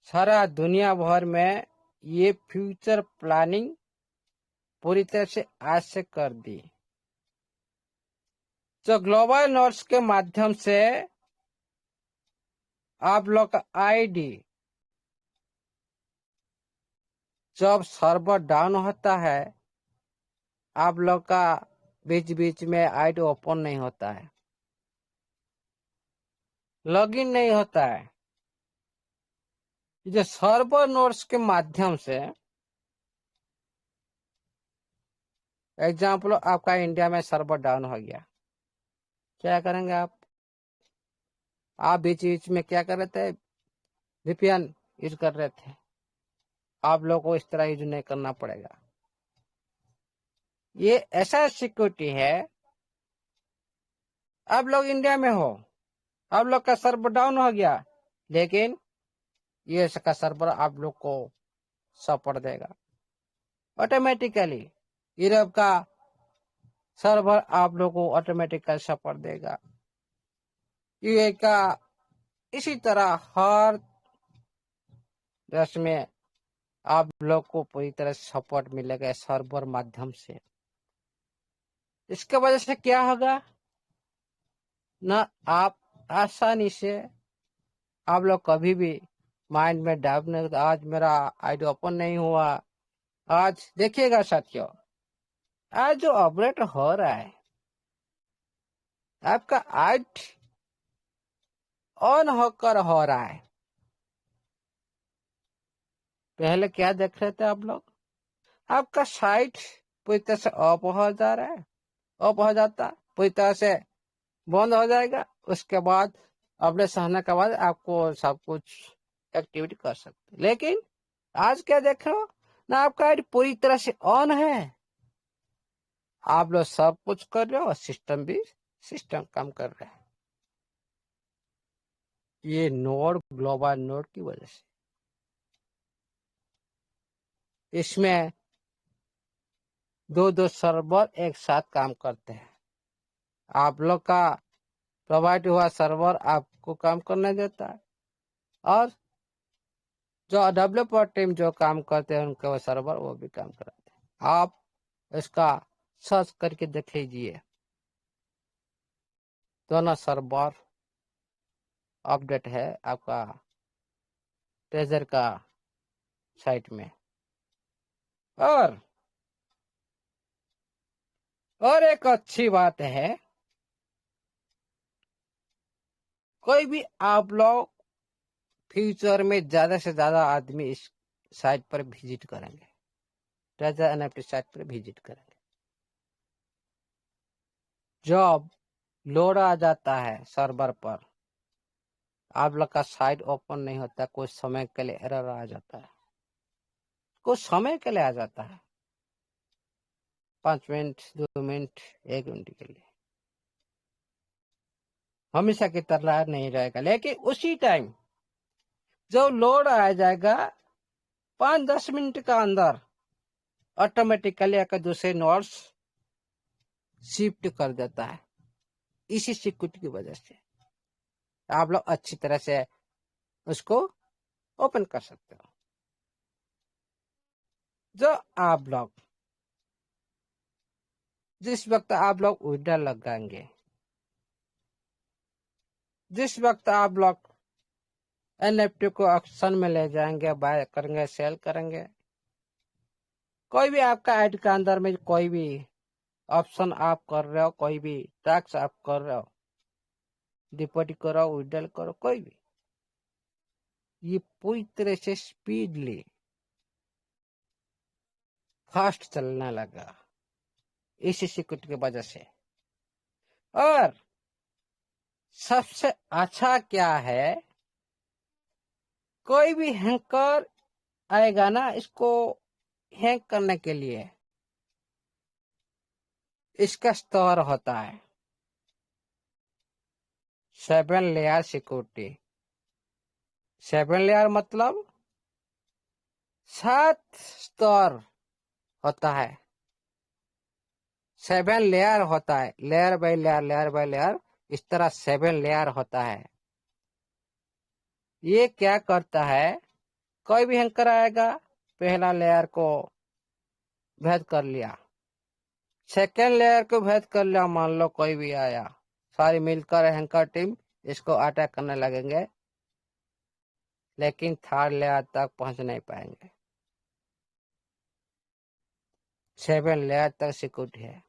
C: सारा दुनिया भर में ये फ्यूचर प्लानिंग पूरी तरह से आज से कर दी। जो ग्लोबल नोड्स के माध्यम से आप लोग का आईडी जब सर्वर डाउन होता है, आप लोग का बीच बीच में आईडी ओपन नहीं होता है, लॉगिन नहीं होता है। जो सर्वर नोड्स के माध्यम से, एग्जाम्पल आपका इंडिया में सर्वर डाउन हो गया, क्या करेंगे आप बीच बीच में क्या कर रहे थे, वीपीएन यूज कर रहे थे। आप लोगों को इस तरह यूज नहीं करना पड़ेगा। ये ऐसा सिक्योरिटी है, आप लोग इंडिया में हो, आप लोग का सर्वर डाउन हो गया, लेकिन ये इसका सर्वर आप लोग को सपोर्ट देगा ऑटोमेटिकली। यूरोप का सर्वर आप लोग को ऑटोमेटिकली सपोर्ट देगा। यूए का इसी तरह हर देश में आप लोग को पूरी तरह सपोर्ट मिलेगा सर्वर माध्यम से। इसके वजह से क्या होगा ना, आप आसानी से, आप लोग कभी भी माइंड में डाउट नहीं होता, आज मेरा आईडी ओपन नहीं हुआ। आज देखिएगा साथियों, आज जो अपडेट हो रहा है, आपका आईडी ऑन होकर हो रहा है। पहले क्या देख रहे थे आप लोग, आपका साइट पूरी तरह से ऑफ हो जा रहा है, ऑफ हो जाता, पूरी तरह से बंद हो जाएगा। उसके बाद अपडेट सहने के बाद आपको सब कुछ एक्टिविटी कर सकते। लेकिन आज क्या देख रहे हो ना, आपका आईडी पूरी तरह से ऑन है, आप लोग सब कुछ कर रहे हो और सिस्टम भी काम कर रहा है। ये नोड, ग्लोबल नोड की वजह से। इसमें दो सर्वर एक साथ काम करते हैं। आप लोग का प्रोवाइड हुआ सर्वर आपको काम करने देता है, और जो डेवलपर टीम जो काम करते हैं उनके वो सर्वर वो भी काम कराते हैं। आप इसका सर्च करके देख लीजिए, दोनों सर्वर अपडेट है आपका ट्रेजर का साइट में। और एक अच्छी बात है, कोई भी आप लोग फ्यूचर में ज्यादा से ज्यादा आदमी इस साइट पर विजिट करेंगे, ट्रेजर एनएफटी साइट पर विजिट करेंगे। जब लोड आ जाता है सर्वर पर, आप लोग का साइट ओपन नहीं होता, कुछ समय के लिए एरर आ जाता है, कुछ समय के लिए आ जाता है, 5 मिनट, 2 मिनट, 1 मिनट के लिए, हमेशा की तरह नहीं रहेगा। लेकिन उसी टाइम जब लोड आ जाएगा 5-10 मिनट का अंदर, ऑटोमेटिकली दूसरे नोड्स शिफ्ट कर देता है इसी सिक्योरिटी की वजह से। आप लोग अच्छी तरह से उसको ओपन कर सकते हो। जो आप लोग जिस वक्त आप लोग विड्रॉल लगाएंगे, जिस वक्त आप लोग एनएफटी को ऑक्शन में ले जाएंगे, बाय करेंगे, सेल करेंगे, कोई भी आपका ऐड के अंदर में कोई भी ऑप्शन आप कर रहे हो, कोई भी टैक्स आप कर रहे हो, डिपॉजिट करो, विड्रॉल करो, कोई भी, ये पूरी तरह से स्पीडली फास्ट चलने लगा इसी सिक्योरिटी की वजह से। और सबसे अच्छा क्या है, कोई भी हैकर आएगा ना, इसको हैक करने के लिए इसका स्तर होता है 7 लेयर सिक्योरिटी। 7 लेयर मतलब 7 स्तर होता है, 7 लेयर होता है, layer by layer, layer by layer, इस तरह 7 लेयर होता है। ये क्या करता है, कोई भी हैकर आएगा, पहला लेयर को भेद कर लिया, सेकेंड लेयर को भेद कर लिया, मान लो कोई भी आया, सारी मिलकर हैकर टीम इसको अटैक करने लगेंगे, लेकिन थर्ड लेयर तक पहुंच नहीं पाएंगे। 7 लेयर तक सिक्योरिटी है।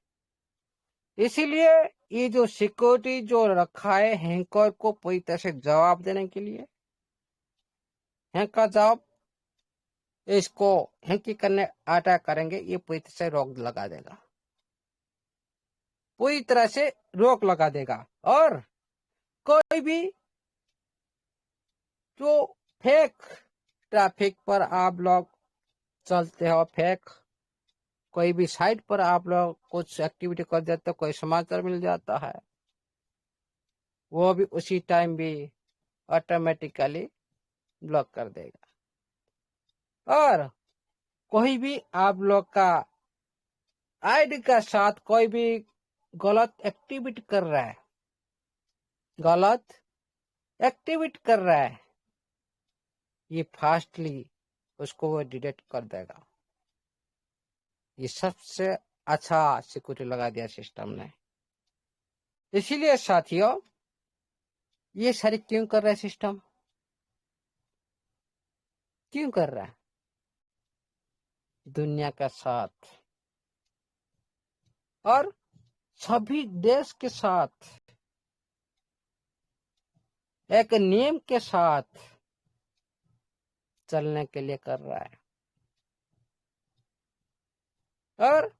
C: इसीलिए ये जो सिक्योरिटी जो रखा है हैकर को पूरी तरह से जवाब देने के लिए, हैकर जवाब इसको हैकिंग करने अटैक करेंगे, ये पूरी तरह से रोक लगा देगा, पूरी तरह से रोक लगा देगा। और कोई भी जो फेक ट्रैफिक पर आप लोग चलते हो, फेक कोई भी साइट पर आप लोग कुछ एक्टिविटी कर देते हो, कोई समाचार मिल जाता है, वो भी उसी टाइम भी ऑटोमेटिकली ब्लॉक कर देगा। और कोई भी आप लोग का आईडी के साथ कोई भी गलत एक्टिविटी कर रहा है, गलत एक्टिविटी कर रहा है, ये फास्टली उसको वो डिटेक्ट कर देगा। ये सबसे अच्छा सिक्योरिटी लगा दिया सिस्टम ने। इसीलिए साथियों, ये सारी क्यों कर रहा है सिस्टम, क्यों कर रहा है, दुनिया का साथ और सभी देश के साथ एक नियम के साथ चलने के लिए कर रहा है। और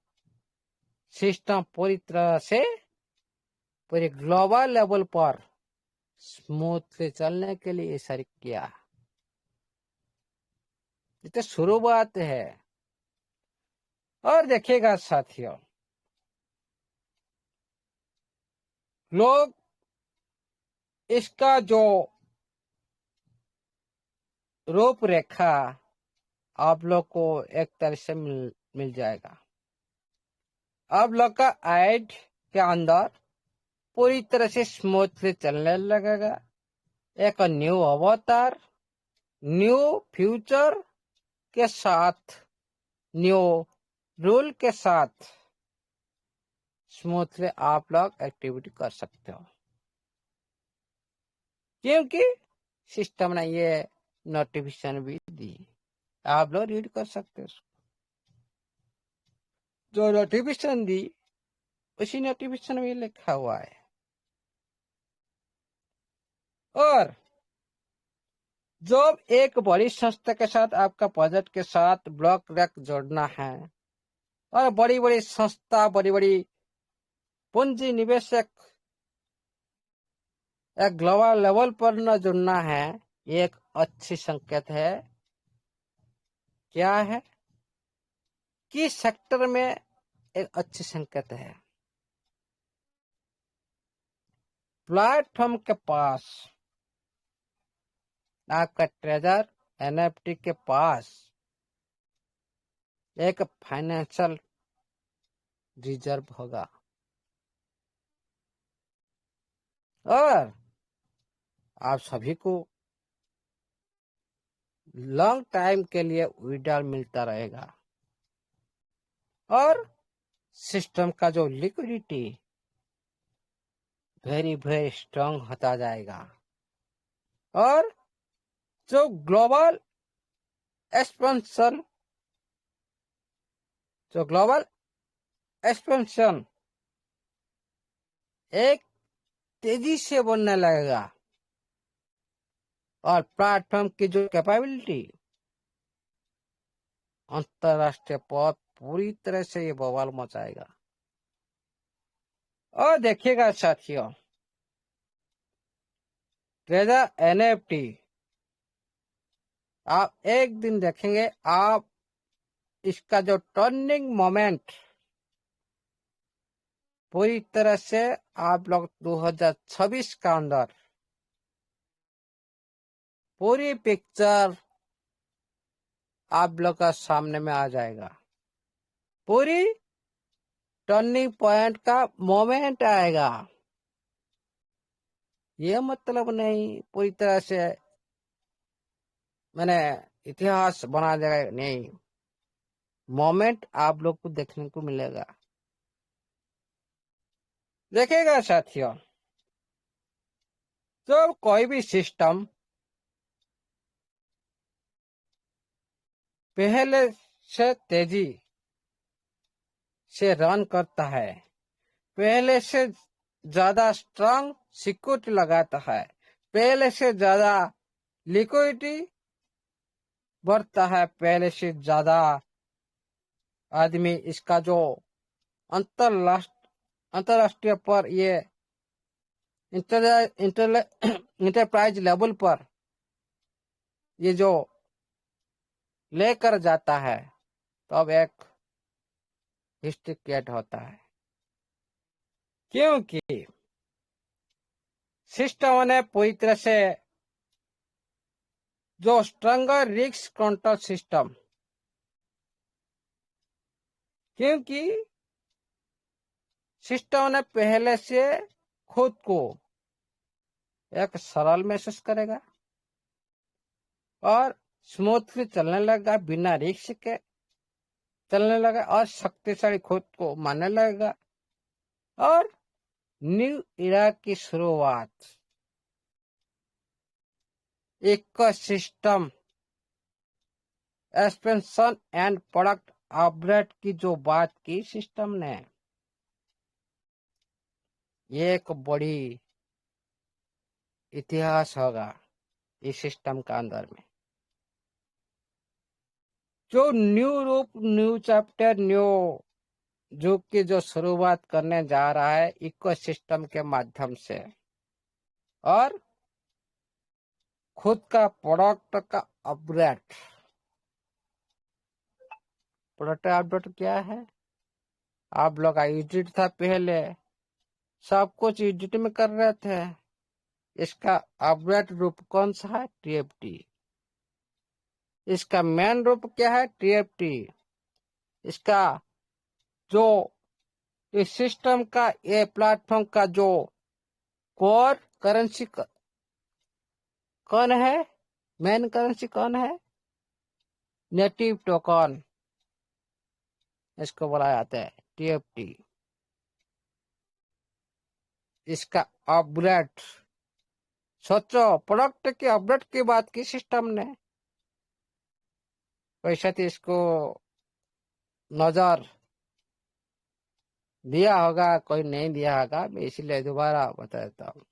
C: सिस्टम पूरी तरह से पूरे ग्लोबल लेवल पर स्मूथली चलने के लिए ये सारी किया। ये तो शुरुआत है। और देखिएगा साथियों, लोग इसका जो रूपरेखा आप लोग को एक तरह से मिल जाएगा। आप लोग का ऐड के अंदर पूरी तरह से स्मूथली चलने लगेगा। एक न्यू अवतार, न्यू फ्यूचर के साथ, न्यू रूल के साथ स्मूथली आप लोग एक्टिविटी कर सकते हो, क्योंकि सिस्टम ने ये नोटिफिकेशन भी दी, आप लोग रीड कर सकते हो। जो नोटिफिकेशन दी उसी नोटिफिकेशन में लिखा हुआ है। और जब एक बड़ी संस्था के साथ आपका प्रोजेक्ट के साथ ब्लॉक रैक जोड़ना है, और बड़ी बड़ी संस्था, बड़ी बड़ी पूंजी निवेशक एक ग्लोबल लेवल पर न जुड़ना है, ये एक अच्छी संकेत है। क्या है, किस सेक्टर में एक अच्छी संकेत है। प्लेटफॉर्म के पास, आपका ट्रेजर एनएफटी के पास एक फाइनेंशियल रिजर्व होगा, और आप सभी को लॉन्ग टाइम के लिए विड्रॉल मिलता रहेगा और सिस्टम का जो लिक्विडिटी वेरी वेरी स्ट्रांग होता जाएगा और जो ग्लोबल एक्सपेंशन एक तेजी से बनने लगेगा और प्लेटफॉर्म की जो कैपेबिलिटी अंतरराष्ट्रीय पर पूरी तरह से ये बवाल मचाएगा। और देखिएगा साथियों, ट्रेजर एनएफटी आप एक दिन देखेंगे, आप इसका जो टर्निंग मोमेंट पूरी तरह से आप लोग 2026 का अंदर पूरी पिक्चर आप लोग का सामने में आ जाएगा। पूरी टर्निंग पॉइंट का मोमेंट आएगा। ये मतलब नहीं पूरी तरह से मैंने इतिहास बना देगा, नहीं, मोमेंट आप लोग को देखने को मिलेगा। देखिएगा साथियों, तो कोई भी सिस्टम पहले से तेजी से रन करता है, पहले से ज्यादा स्ट्रांग सिक्योरिटी लगाता है, पहले से ज्यादा लिक्विडिटी बढ़ता है, पहले से ज्यादा आदमी इसका जो अंतरराष्ट्रीय पर ये इंटरप्राइज लेवल पर ये जो लेकर जाता है, तो अब एक हिस्ट्री क्रिएट होता है, क्योंकि सिस्टम ने पूरी तरह से जो स्ट्रॉन्गर रिस्क कंट्रोल सिस्टम, क्योंकि सिस्टम ने पहले से खुद को एक सरल महसूस करेगा और स्मूथली चलने लगा, बिना रिस्क के चलने लगा और शक्तिशाली खुद को मानने लगेगा और न्यू इरा की शुरुआत ecosystem expansion and product upgrade की जो बात की सिस्टम ने, ये एक बड़ी इतिहास होगा इस सिस्टम का अंदर में। जो न्यू रूप, न्यू चैप्टर, न्यू युग की जो शुरुआत करने जा रहा है इकोसिस्टम के माध्यम से और खुद का प्रोडक्ट का अपग्रेड। प्रोडक्ट अपडेट क्या है? आप लोग एडिट था, पहले सब कुछ एडिट में कर रहे थे, इसका अपग्रेड रूप कौन सा है? टीएफटी। इसका मेन रूप क्या है? टीएफटी। इसका जो इस सिस्टम का, ये प्लेटफॉर्म का जो कोर करेंसी कौन है? मेन करेंसी कौन है? नेटिव टोकन, इसको बोला जाता है टीएफटी। इसका अपग्रेड, सोचो प्रोडक्ट के अपडेट की बात की सिस्टम ने, वैसे तो इसको नजर दिया होगा, कोई नहीं दिया होगा, मैं इसलिए दोबारा बता देता हूँ।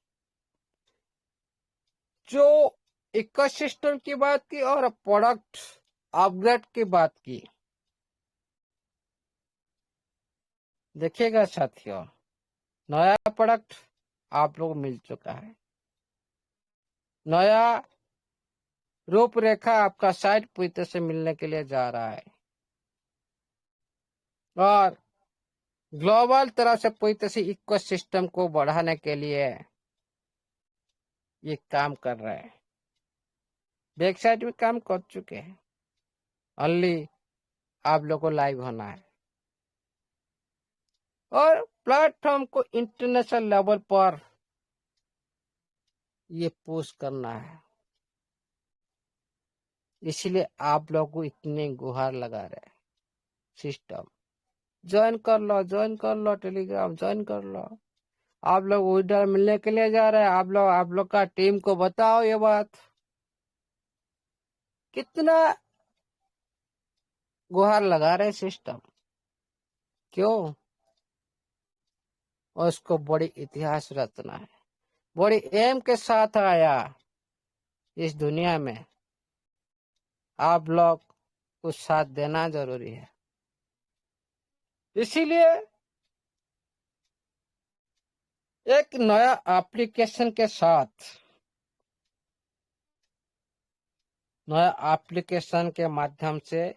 C: जो इकोसिस्टम की बात की और प्रोडक्ट अपग्रेड की बात की, देखिएगा साथियों, नया प्रोडक्ट आप लोग मिल चुका है, नया रूपरेखा आपका साइट पूरी तरह से मिलने के लिए जा रहा है और ग्लोबल तरह से पूरी तरह से इकोसिस्टम को बढ़ाने के लिए ये काम कर रहे हैं। बैक साइड में काम कर चुके हैं, ओनली आप लोगों को लाइव होना है और प्लेटफॉर्म को इंटरनेशनल लेवल पर ये पुश करना है, इसलिए आप लोग को इतने गुहार लगा रहे हैं। सिस्टम ज्वाइन कर लो, टेलीग्राम ज्वाइन कर लो। आप लोग उधर मिलने के लिए जा रहे हैं, आप लोग का टीम को बताओ ये बात। कितना गुहार लगा रहे सिस्टम, क्यों? और उसको बड़ी इतिहास रचना है, बड़ी एम के साथ आया इस दुनिया में। आप लोग को साथ देना जरूरी है, इसीलिए एक नया एप्लीकेशन के साथ, नया एप्लीकेशन के माध्यम से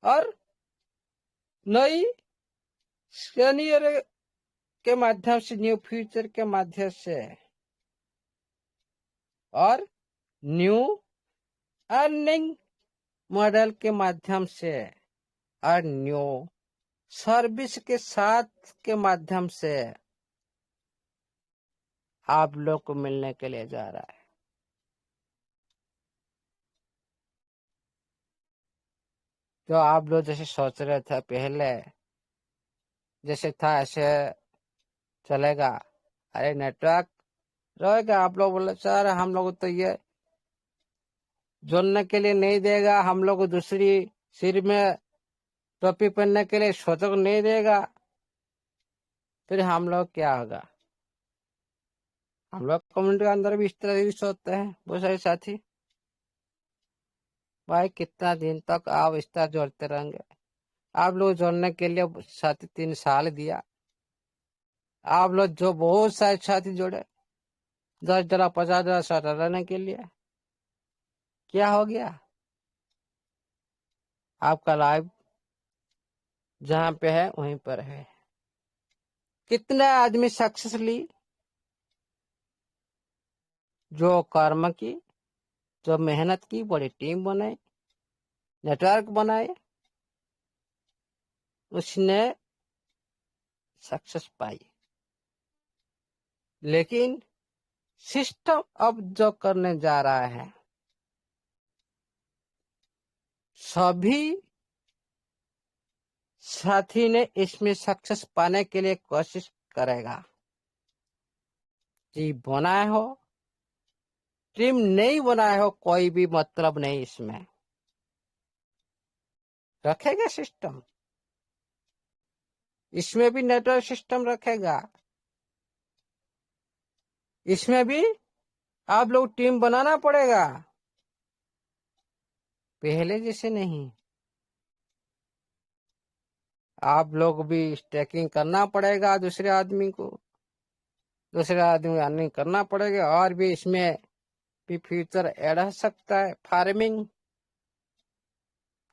C: और नई सीनियर के माध्यम से, न्यू फ्यूचर के माध्यम से और न्यू अर्निंग मॉडल के माध्यम से और न्यू सर्विस के साथ के माध्यम से आप लोग को मिलने के लिए जा रहा है। जो आप लोग जैसे सोच रहे थे पहले, जैसे था ऐसे चलेगा, अरे नेटवर्क रहेगा, आप लोग बोले सर हम लोग तो ये जोड़ने के लिए नहीं देगा, हम लोग को दूसरी सिर में टोपी पहनने के लिए सोचो नहीं देगा, फिर हम लोग क्या होगा? हम लोग कम्युनिटी के अंदर भी इस तरह भी सोचते हैं बहुत सारे साथी। भाई कितना दिन तक आप इस तरह जोड़ते रहेंगे? आप लोग जोड़ने के लिए साथी 3 साल दिया, आप लोग जो बहुत सारे साथी जोड़े, $10, $50, $60 रहने के लिए, क्या हो गया? आपका लाइफ जहां पे है वहीं पर है। कितने आदमी सक्सेसफुली जो कर्म की, जो मेहनत की, बड़ी टीम बनाई, नेटवर्क बनाए, उसने सक्सेस पाई। लेकिन सिस्टम अब जो करने जा रहा है, सभी साथी ने इसमें सक्सेस पाने के लिए कोशिश करेगा। टीम बनाए हो, टीम नहीं बनाए हो, कोई भी मतलब नहीं इसमें। रखेगा सिस्टम, इसमें भी नेटवर्क सिस्टम रखेगा, इसमें भी आप लोग टीम बनाना पड़ेगा, पहले जैसे नहीं। आप लोग भी स्टैकिंग करना पड़ेगा, दूसरे आदमी अर्निंग करना पड़ेगा, और भी इसमें भी फ्यूचर ऐड हो सकता है। फार्मिंग,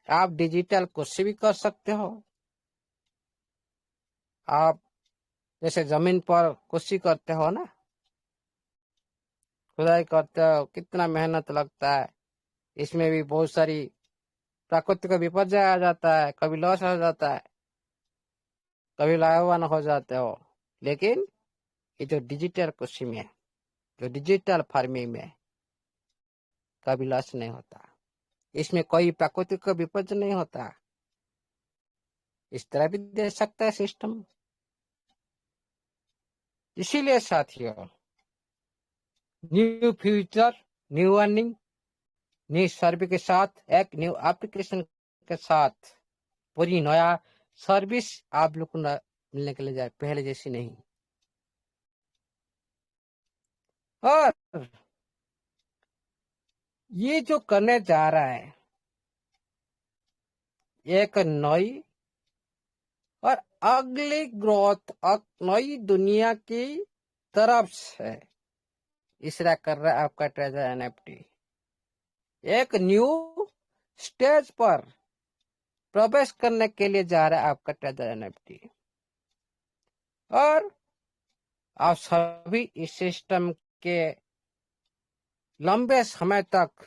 C: आप डिजिटल कुछ भी कर सकते हो। आप जैसे जमीन पर कुछ करते हो ना, खुदाई करते हो, कितना मेहनत लगता है, इसमें भी बहुत सारी प्राकृतिक विपर्यय आ जाता है, कभी लॉस हो जाता है, कभी लाभवान हो जाते हो। लेकिन ये जो डिजिटल कृषि में, जो डिजिटल फार्मिंग में कभी लॉस नहीं होता, इसमें कोई प्राकृतिक विपर्यय नहीं होता। इस तरह भी दे सकता है सिस्टम। इसीलिए साथियों, new future, new earning, new service के साथ, एक न्यू एप्लीकेशन के साथ पूरी नया सर्विस आप लोग को मिलने के लिए जाए, पहले जैसी नहीं। और ये जो करने जा रहा है, एक नई और अगली ग्रोथ, नई दुनिया की तरफ से इशारा कर रहा है आपका ट्रेजर एनएफटी। एक न्यू स्टेज पर प्रवेश करने के लिए जा रहा है आपका ट्रेजर एनएफटी। और आप सभी इस सिस्टम के लंबे समय तक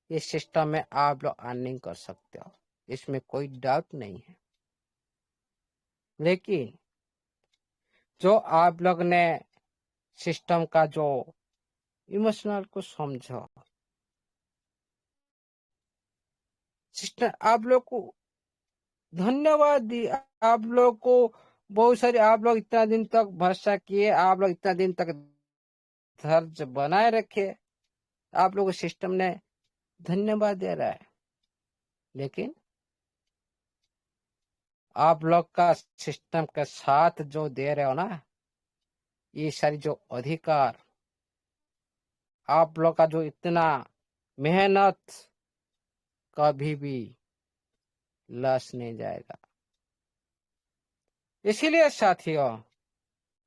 C: इस सिस्टम में आप लोग अर्निंग कर सकते हो, इसमें कोई डाउट नहीं है। लेकिन जो आप लोग ने सिस्टम का जो इमोशनल को समझो। सिस्टर आप लोग को धन्यवाद दी, आप लोग को बहुत सारे, आप लोग इतना दिन तक भरोसा किए, आप लोग इतना दिन तक धैर्य बनाए रखे, आप लोग को सिस्टम ने धन्यवाद दे रहा है। लेकिन आप लोग का सिस्टम के साथ जो दे रहे हो ना, ये सारी जो अधिकार, आप लोग का जो इतना मेहनत कभी भी लस नहीं जाएगा। इसीलिए साथियों,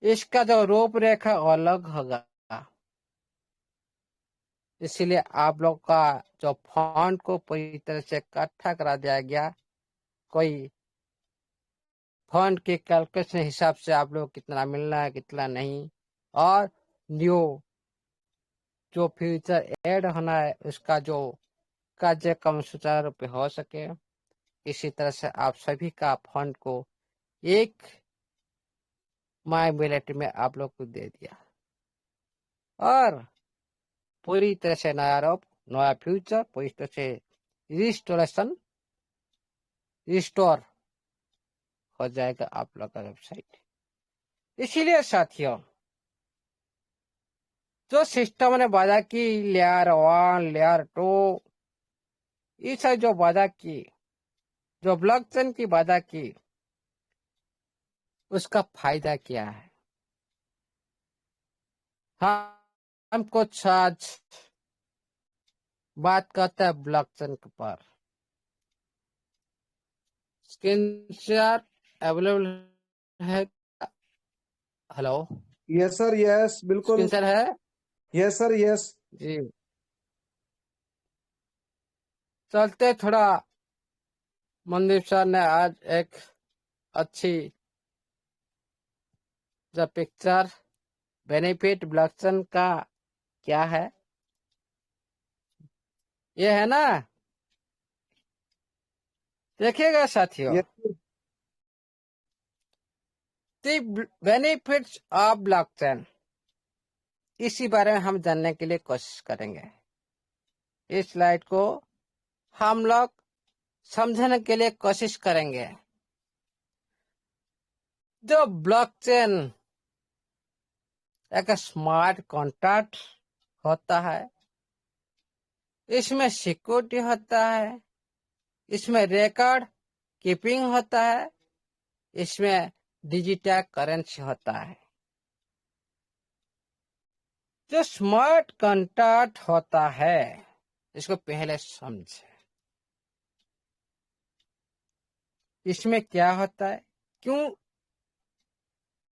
C: इसका जो रूपरेखा अलग होगा। इसीलिए आप लोग का जो फंड को पूरी तरह से इकट्ठा करा दिया गया, कोई फंड के कैलकुलेशन हिसाब से आप लोग कितना मिलना है कितना नहीं, और न्यू जो फ्यूचर ऐड होना है उसका जो कार्यक्रम सुचारू रूप से हो सके, इसी तरह से आप सभी का फंड को एक माई मिलेट में आप लोग को दे दिया, और पूरी तरह से नया रूप, नया फ्यूचर, पूरी तरह से रिस्टोर हो जाएगा आप लोग का वेबसाइट। इसीलिए साथियों, जो सिस्टम ने वादा की लेयर 1 लेयर 2, इस जो वादा की, जो ब्लॉकचेन की वादा की, उसका फायदा क्या है? हम कुछ आज बात करते हैं ब्लॉकचेन के पर। स्क्रीन शेयर अवेलेबल है? हेलो,
D: यस सर, यस बिल्कुल,
C: स्क्रीन शेयर है
D: यस सर, यस
C: जी। चलते थोड़ा, मनदीप सर ने आज एक अच्छी जो पिक्चर बेनिफिट ब्लॉकचेन का क्या है, ये है ना, देखिएगा साथियों।
D: Yes
C: the benefits of blockchain, इसी बारे में हम जानने के लिए कोशिश करेंगे। इस स्लाइड को हम लोग समझने के लिए कोशिश करेंगे। जो ब्लॉकचेन एक स्मार्ट कॉन्ट्रैक्ट होता है, इसमें सिक्योरिटी होता है, इसमें रिकॉर्ड कीपिंग होता है, इसमें डिजिटल करेंसी होता है। जो स्मार्ट कॉन्ट्रैक्ट होता है, इसको पहले समझे। इसमें क्या होता है, क्यों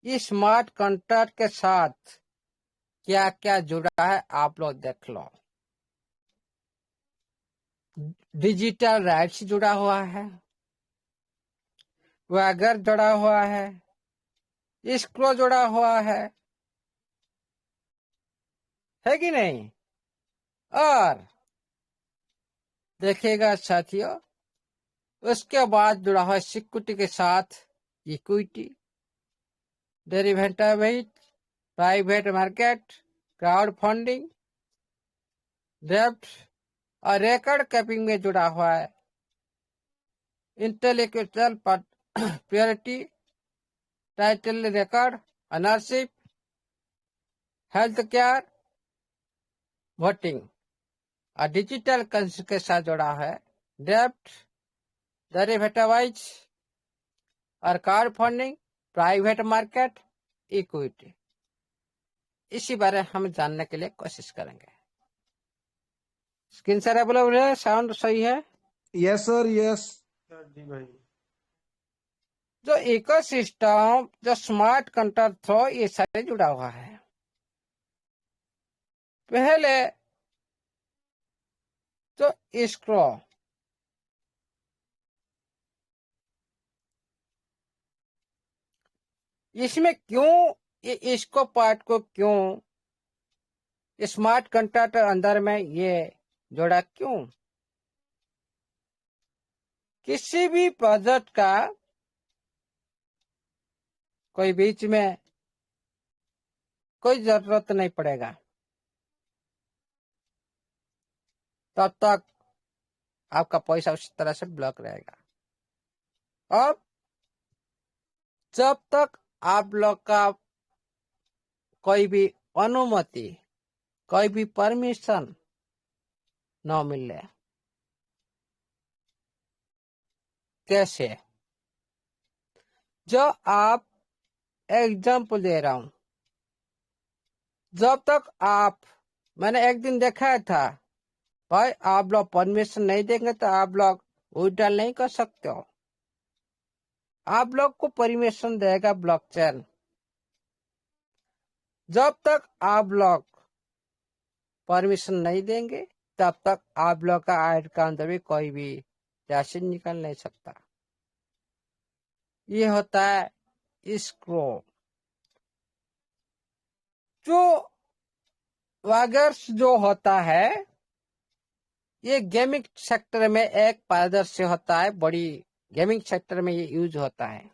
C: इस स्मार्ट कॉन्ट्रैक्ट के साथ क्या क्या जुड़ा है, आप लोग देख लो। डिजिटल राइट्स जुड़ा हुआ है, वैगर जुड़ा हुआ है, स्क्रो जुड़ा हुआ है कि नहीं? और देखिएगा साथियों, उसके बाद जुड़ा हुआ सिक्योरिटी के साथ equity, derivative, private market, crowd funding, डेब्ट, और रिकॉर्ड कीपिंग में जुड़ा हुआ है intellectual property, title record, ownership, health care, voting, और डिजिटल करेंसी के साथ जुड़ा है डेब्ट, डेरिवेटिव्स, और crowd funding, private market, equity. इसी बारे हम जानने के लिए कोशिश करेंगे। स्क्रीन शेयर अवेलेबल है, साउंड सही है?
D: यस सर, यस जी भाई।
C: जो इकोसिस्टम, जो स्मार्ट कॉन्ट्रैक्ट थ्रो, ये सारे जुड़ा हुआ है। पहले तो स्क्रो, इसमें क्यों इसको पार्ट को क्यों स्मार्ट कॉन्ट्रैक्ट अंदर में ये जोड़ा, क्यों? किसी भी प्रोजेक्ट का कोई बीच में कोई जरूरत नहीं पड़ेगा, तब तक आपका पैसा उसी तरह से ब्लॉक रहेगा। अब जब तक आप लोग का कोई भी अनुमति, कोई भी परमिशन न मिले, कैसे? जो आप एग्जाम्पल दे रहा हूं, जब तक मैंने एक दिन देखा था भाई, आप लोग परमिशन नहीं देंगे तो आप लोग विड्रॉल नहीं कर सकते हो। आप लोग को परमिशन देगा ब्लॉकचेन। जब तक आप लोग परमिशन नहीं देंगे तब तक आप लोग का आइड का अंदर भी कोई भी राशि निकल नहीं सकता। ये होता है इसको जो वागर्स जो होता है, ये गेमिंग सेक्टर में एक पारदर्शी होता है। बड़ी गेमिंग सेक्टर में ये यूज होता है।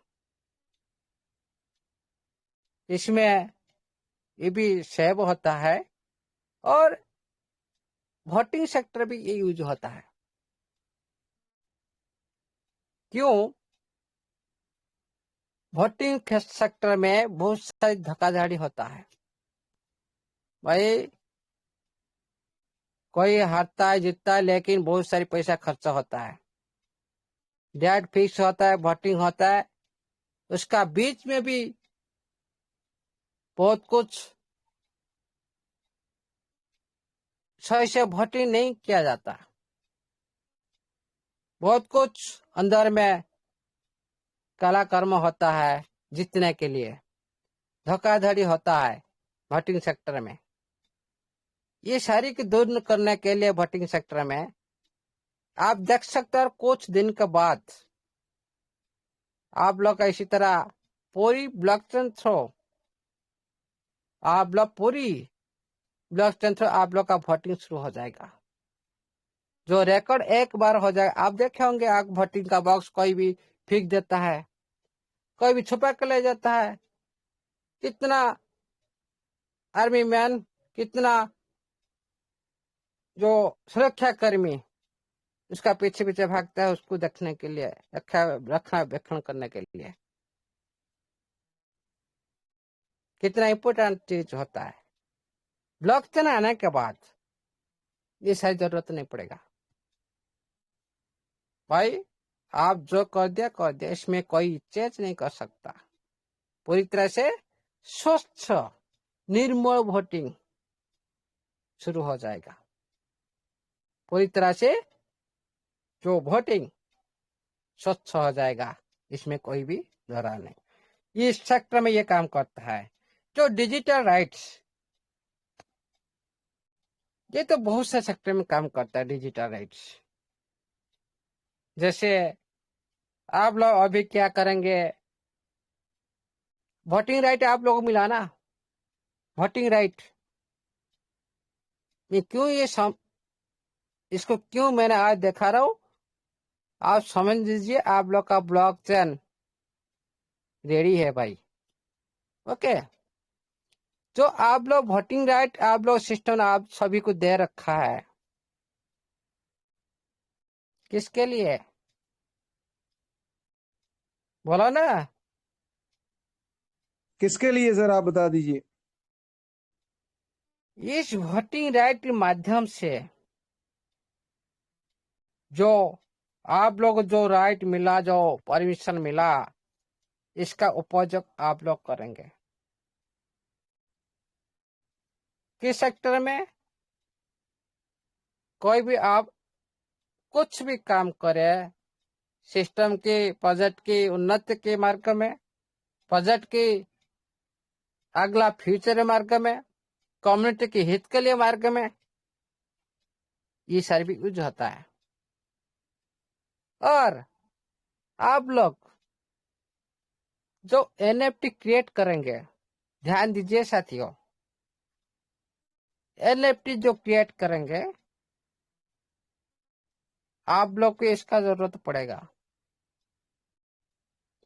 C: इसमें ये भी सेव होता है और वोटिंग सेक्टर भी ये यूज होता है। क्यों? वोटिंग सेक्टर में बहुत सारी धोखाधड़ी होता है भाई। कोई हारता है, जीतता है, लेकिन बहुत सारी पैसा खर्चा होता है। डेट फिक्स होता है, वोटिंग होता है, उसका बीच में भी बहुत कुछ सही से वोटिंग नहीं किया जाता। बहुत कुछ अंदर में काला कर्म होता है जीतने के लिए, धोखाधड़ी होता है वोटिंग सेक्टर में। ये सारी की दूर करने के लिए वोटिंग सेक्टर में आप देख सकते हो कुछ दिन के बाद आप लोग इसी तरह पूरी ब्लॉकचेन थ्रू आप लोग का वोटिंग शुरू हो जाएगा। जो रिकॉर्ड एक बार हो जाएगा, आप देखे होंगे आप वोटिंग का बॉक्स कोई भी फेंक देता है, कोई भी छुपा कर ले जाता है। कितना आर्मी मैन, कितना जो सुरक्षा कर्मी उसका पीछे पीछे भागता है उसको देखने के लिए, रक्षण करने के लिए। कितना इम्पोर्टेंट चीज होता है। ब्लॉकचेन आने के बाद ये सारी जरूरत नहीं पड़ेगा भाई। आप जो कर दिया, इसमें कोई चेंज नहीं कर सकता। पूरी तरह से स्वच्छ निर्मल वोटिंग शुरू हो जाएगा। पूरी तरह से जो वोटिंग स्वच्छ हो जाएगा, इसमें कोई भी धरा नहीं। इस सेक्टर में ये काम करता है। जो डिजिटल राइट्स, ये तो बहुत से सेक्टर में काम करता है डिजिटल राइट्स। जैसे आप लोग अभी क्या करेंगे, वोटिंग राइट आप लोगों को मिला ना, वोटिंग राइट। ये क्यों इसको क्यों मैंने आज दिखा रहा हूं, आप समझ लीजिए। आप लोग का ब्लॉकचेन रेडी है भाई। ओके, जो आप लोग वोटिंग राइट आप लोग सिस्टम आप सभी को दे रखा है, किसके लिए बोलो ना?
D: किसके लिए सर आप बता दीजिए।
C: इस वोटिंग राइट के माध्यम से जो आप लोग जो राइट मिला, जो परमिशन मिला, इसका उपयोग आप लोग करेंगे। किस सेक्टर में? कोई भी आप कुछ भी काम करे, सिस्टम के प्रोजेक्ट की उन्नति के मार्ग में, प्रोजेक्ट की अगला फ्यूचर मार्ग में, कम्युनिटी के हित के लिए मार्ग में, ये सारी भी यूज होता है। और आप लोग जो NFT क्रिएट करेंगे, ध्यान दीजिए साथियों, NFT जो क्रिएट करेंगे आप लोग को इसका जरूरत पड़ेगा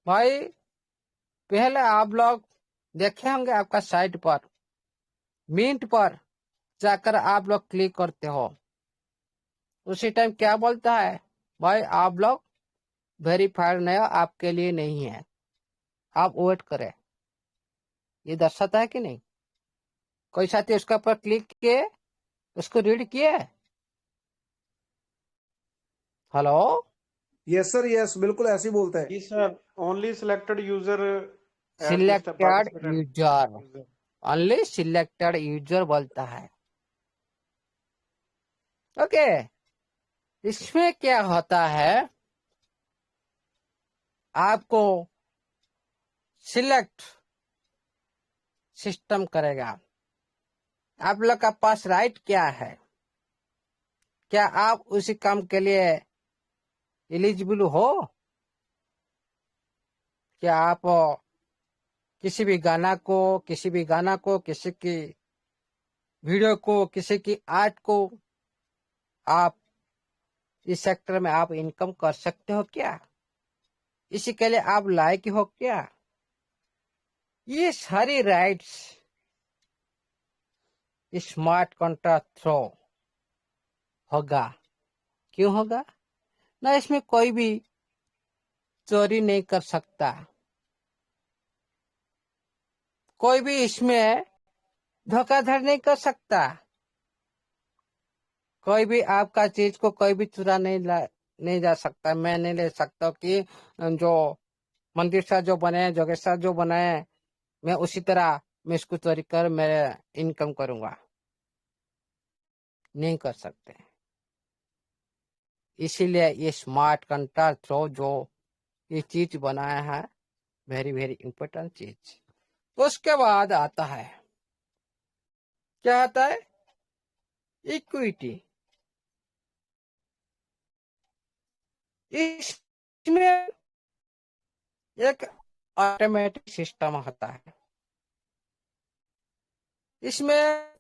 C: भाई। पहले आप लोग देखे होंगे आपका साइट पर मिंट पर जाकर आप लोग क्लिक करते हो, उसी टाइम क्या बोलता है, भाई आप लोग वेरीफाइड नहीं हो, आपके लिए नहीं है, आप वेट करें। ये दर्शाता है कि नहीं? कोई साथी उसका पर क्लिक किए, उसको रीड किए? हेलो,
D: यस सर, यस, बिल्कुल ऐसे ही बोलता है।
F: जी sir, only selected user
C: selected user, only selected user बोलता है। ओके, इसमें क्या होता है, आपको सिलेक्ट सिस्टम करेगा। आप लोग का पास राइट क्या है? क्या आप उसी काम के लिए एलिजिबल हो? क्या आप किसी भी गाना को, किसी की वीडियो को, किसी की आर्ट को आप इस सेक्टर में आप इनकम कर सकते हो क्या? इसी के लिए आप लायक हो क्या? ये सारी राइट्स स्मार्ट कॉन्ट्रैक्ट थ्रू होगा। क्यों होगा ना? इसमें कोई भी चोरी नहीं कर सकता, कोई भी इसमें धोखाधड़ी नहीं कर सकता, कोई भी आपका चीज को कोई भी चुरा नहीं जा सकता। मैं नहीं ले सकता कि जो मंदिर सा जो बने, जोगेश्वर जो बनाए, मैं उसी तरह मैं इसको चोरी कर मेरे इनकम करूंगा, नहीं कर सकते। इसीलिए ये स्मार्ट कॉन्ट्रैक्ट थ्रू जो ये चीज बनाया है, वेरी वेरी इंपॉर्टेंट चीज। उसके बाद आता है, क्या आता है? इक्विटी। इसमें एक ऑटोमेटिक सिस्टम होता है। इसमें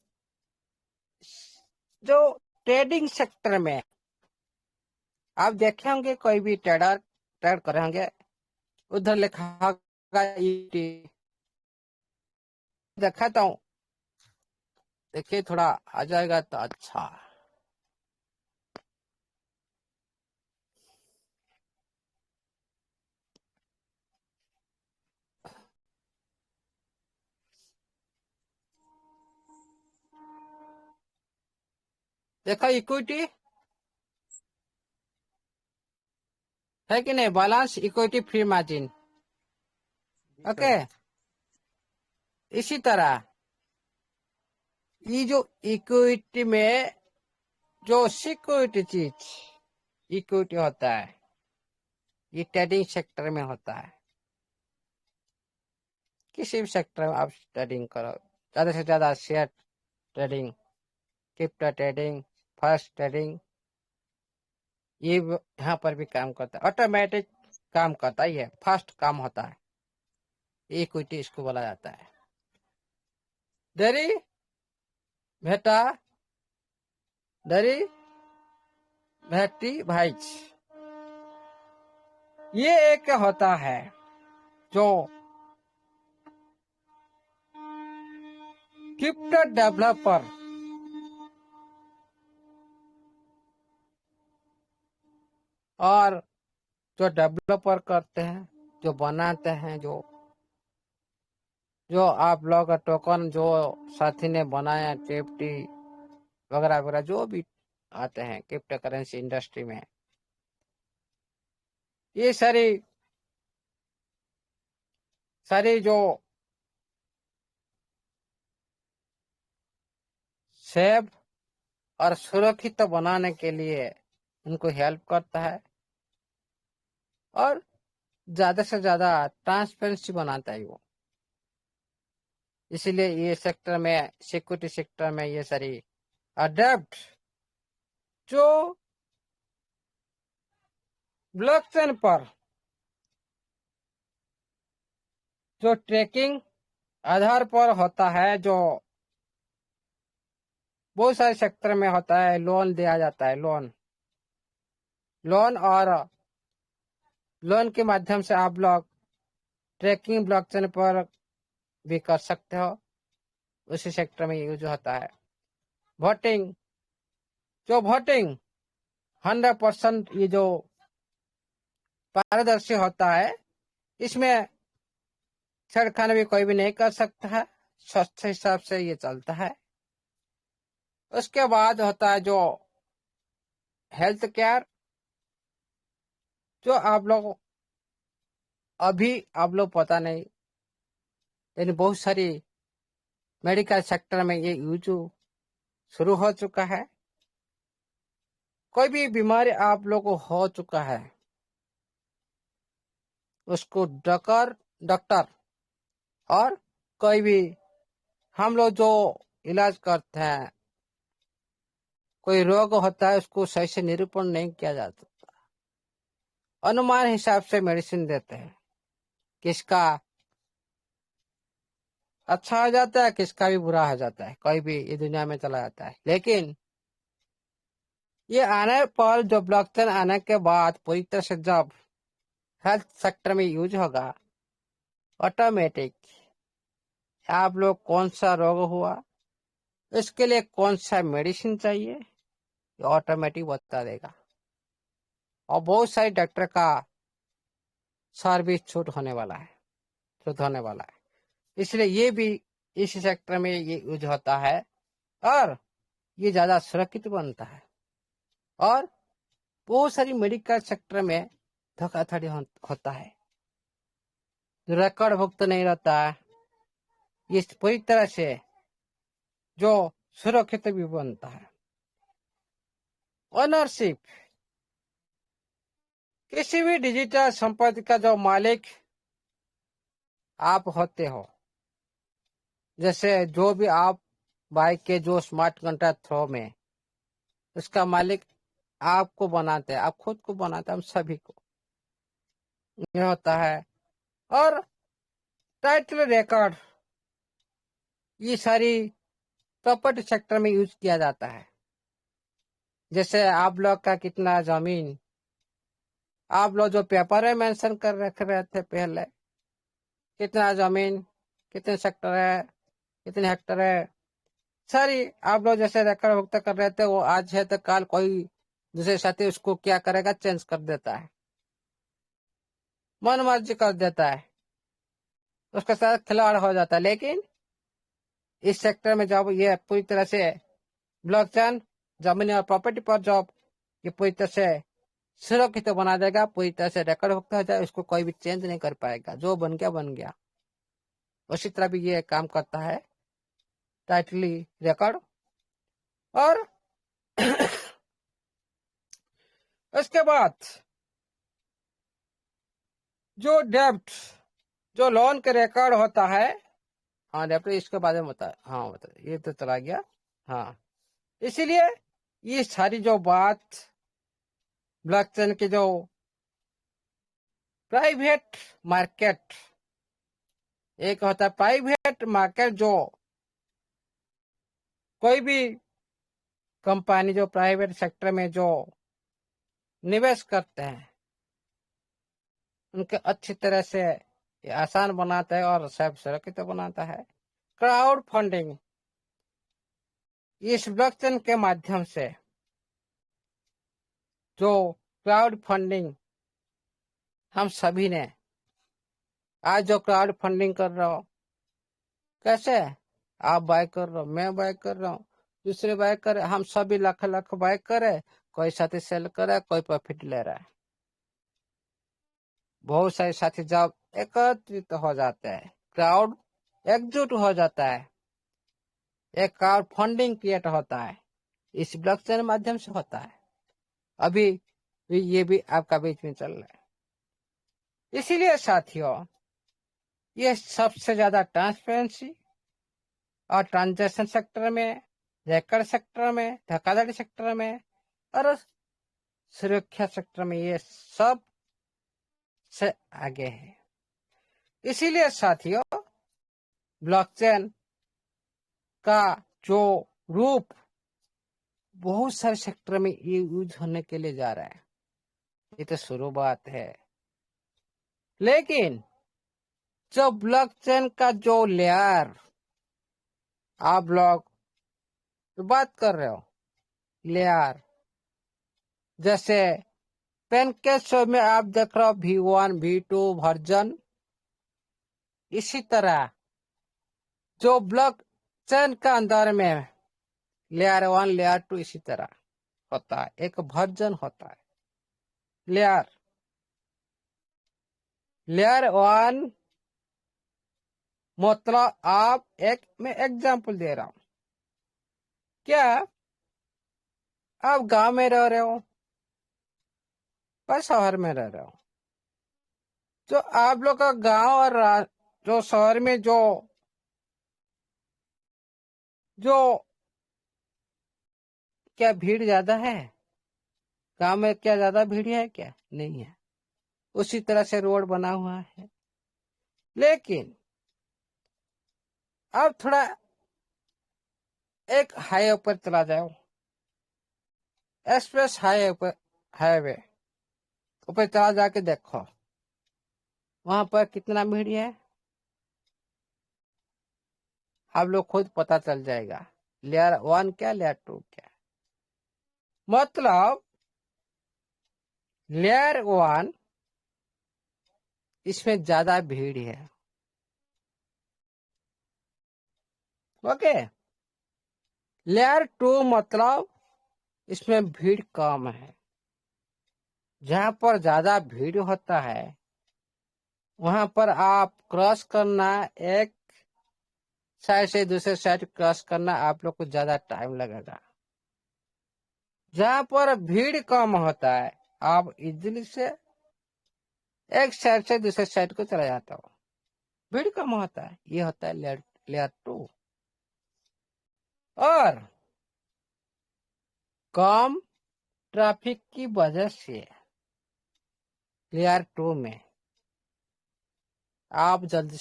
C: जो ट्रेडिंग सेक्टर में आप देखे होंगे, कोई भी ट्रेडर ट्रेड करे होंगे, उधर लिखा होगा इक्विटी। दिखाता हूँ, देखिए थोड़ा आ जाएगा तो अच्छा। देखो इक्विटी है कि नहीं? Balance equity free margin. Okay, इसी तरह ये जो इक्विटी में जो सिक्योरिटी चीज इक्विटी होता है, ये ट्रेडिंग सेक्टर में होता है। किसी भी सेक्टर में आप ट्रेडिंग करो, ज्यादा से ज्यादा share trading, crypto trading, first trading, ये यहाँ पर भी काम करता है। ऑटोमेटिक काम करता है, ये फास्ट काम होता है। इक्विटी इसको बोला जाता है। दरी भेटा दरी भेटी भाईच, ये एक होता है जो क्रिप्टो डेवलपर और जो डेवलपर करते हैं, जो बनाते हैं, जो आप लोग का टोकन जो साथी ने बनाया, टेप्टी वगैरह वगैरह जो भी आते हैं क्रिप्टो करेंसी इंडस्ट्री में, ये सारी जो सेफ और सुरक्षित बनाने के लिए उनको हेल्प करता है और ज्यादा से ज्यादा ट्रांसपेरेंसी बनाता है वो। इसीलिए ये सेक्टर में, सिक्योरिटी सेक्टर में, ये सारी अडेप्ट जो ब्लॉकचेन पर जो ट्रैकिंग आधार पर होता है, जो बहुत सारे सेक्टर में होता है, लोन दिया जाता है, लोन और लोन के माध्यम से आप लोग ट्रैकिंग ब्लॉकचेन पर भी कर सकते हो। उसी सेक्टर में यूज होता है। वोटिंग 100% ये जो पारदर्शी होता है, इसमें छेड़खानी भी कोई भी नहीं कर सकता है, स्वच्छ हिसाब से ये चलता है। उसके बाद होता है जो हेल्थ केयर, जो आप लोग पता नहीं, यानी बहुत सारी मेडिकल सेक्टर में ये यूज शुरू हो चुका है। कोई भी बीमारी आप लोग को हो चुका है, उसको डॉक्टर और कोई भी हम लोग जो इलाज करते हैं, कोई रोग होता है उसको सही से निरूपण नहीं किया जा सकता, अनुमान हिसाब से मेडिसिन देते हैं, किसका अच्छा हो जाता है, किसका भी बुरा हो जाता है, कोई भी ये दुनिया में चला जाता है। लेकिन ये आने पर जो ब्लॉकचेन आने के बाद पूरी तरह से जब हेल्थ सेक्टर में यूज होगा, ऑटोमेटिक आप लोग कौन सा रोग हुआ, इसके लिए कौन सा मेडिसिन चाहिए, ये ऑटोमेटिक बता देगा। और बहुत सारे डॉक्टर का सर्विस छूट होने वाला है। इसलिए ये भी इस सेक्टर में ये यूज होता है और ये ज्यादा सुरक्षित बनता है। और बहुत सारी मेडिकल सेक्टर में धोखाधड़ी होता है, रिकॉर्ड भुक्त नहीं रहता है, ये पूरी तरह से जो सुरक्षित भी बनता है। ओनरशिप, किसी भी डिजिटल संपत्ति का जो मालिक आप होते हो, जैसे जो भी आप बाइक के जो स्मार्ट कॉन्ट्रैक्ट थ्रो में, उसका मालिक आपको बनाते हैं, आप खुद को बनाते हैं, हम सभी को ये होता है। और टाइटल रिकॉर्ड, ये सारी प्रॉपर्टी सेक्टर में यूज किया जाता है। जैसे आप लोग का कितना जमीन, आप लोग जो पेपर में मेंशन कर रख रहे थे पहले, कितना जमीन, कितने सेक्टर है, कितने हेक्टर है, सारी आप लोग जैसे रिकॉर्ड भुगता कर रहे थे, वो आज है तो कल कोई दूसरे साथी उसको क्या करेगा, चेंज कर देता है, मन मर्जी कर देता है, उसके साथ खिलवाड़ हो जाता है। लेकिन इस सेक्टर में जब ये पूरी तरह से ब्लॉकचेन जमीन और प्रॉपर्टी पर जब ये पूरी तरह से सुरक्षित बना देगा, पूरी तरह से रिकॉर्ड भुगता हो जाए, उसको कोई भी चेंज नहीं कर पाएगा, जो बन गया बन गया। उसी तरह भी ये काम करता है टाइटली रिकॉर्ड। और उसके बाद जो डेब्ट, जो लोन के रिकॉर्ड होता है, हाँ डेब्ट इसके बारे में बता, हाँ बता, ये तो चला गया। हाँ, इसीलिए ये सारी जो बात ब्लॉकचेन की जो प्राइवेट मार्केट, एक होता है प्राइवेट मार्केट, जो कोई भी कंपनी जो प्राइवेट सेक्टर में जो निवेश करते हैं, उनके अच्छी तरह से ये आसान बनाता है और सब सुरक्षित बनाता है। क्राउड फंडिंग, इस ब्लॉकचेन के माध्यम से जो क्राउड फंडिंग हम सभी ने आज जो क्राउड फंडिंग कर रहे हो, कैसे आप बाय कर रहे हो, मैं बाय कर रहा हूँ, दूसरे बाय करे, हम सभी लाख लाख बाय करे, कोई साथी सेल करे, कोई प्रॉफिट ले रहा है। बहुत सारे साथी जब एकत्रित हो जाते हैं, क्राउड एकजुट हो जाता है, एक क्राउड फंडिंग क्रिएट होता है, इस ब्लॉकचेन माध्यम से होता है। अभी ये भी आपका बीच में चल रहा है। इसीलिए साथियों, ये सबसे ज्यादा ट्रांसपेरेंसी और ट्रांजैक्शन सेक्टर में, रिकॉर्ड सेक्टर में, धोखाधड़ी सेक्टर में और सुरक्षा सेक्टर में ये सब से आगे है। इसीलिए साथियों, ब्लॉकचेन का जो रूप बहुत सारे सेक्टर में ये यूज होने के लिए जा रहा है, ये तो शुरू बात है। लेकिन जो ब्लॉकचेन का जो लेयर आप लोग तो बात कर रहे हो, लेयर जैसे पेनकेक शो में आप देख रहे हो V1 V2 वर्जन, इसी तरह जो ब्लॉक चेन का अंदर में लेयर 1 लेयर 2 इसी तरह होता है, एक वर्जन होता है। लेयर 1 मतलब आप मैं एग्जांपल दे रहा हूं, क्या आप गांव में रह रहे हो पर शहर में रह रहे हो, तो आप लोग का गांव और जो शहर में जो क्या भीड़ ज्यादा है? गांव में क्या ज्यादा भीड़ है? क्या नहीं है। उसी तरह से रोड बना हुआ है। लेकिन अब थोड़ा एक हाईवे पर चला जाओ, एक्सप्रेस हाईवे ऊपर चला जाके देखो वहां पर कितना भीड़ है, आप लोग खुद पता चल जाएगा। लेयर 1 क्या, लेयर 2 क्या। मतलब लेयर 1 इसमें ज्यादा भीड़ है, ओके। लेयर 2 मतलब इसमें भीड़ कम है। जहां पर ज्यादा भीड़ होता है वहां पर आप क्रॉस करना, एक साइड से दूसरे साइड क्रॉस करना आप लोग को ज्यादा टाइम लगेगा। जहां पर भीड़ कम होता है आप इजीली से एक साइड से दूसरे साइड को चला जाता हो, भीड़ कम होता है। ये होता है लेयर 2। और कम ट्रैफिक की वजह से लेयर 2 में आप जल्दी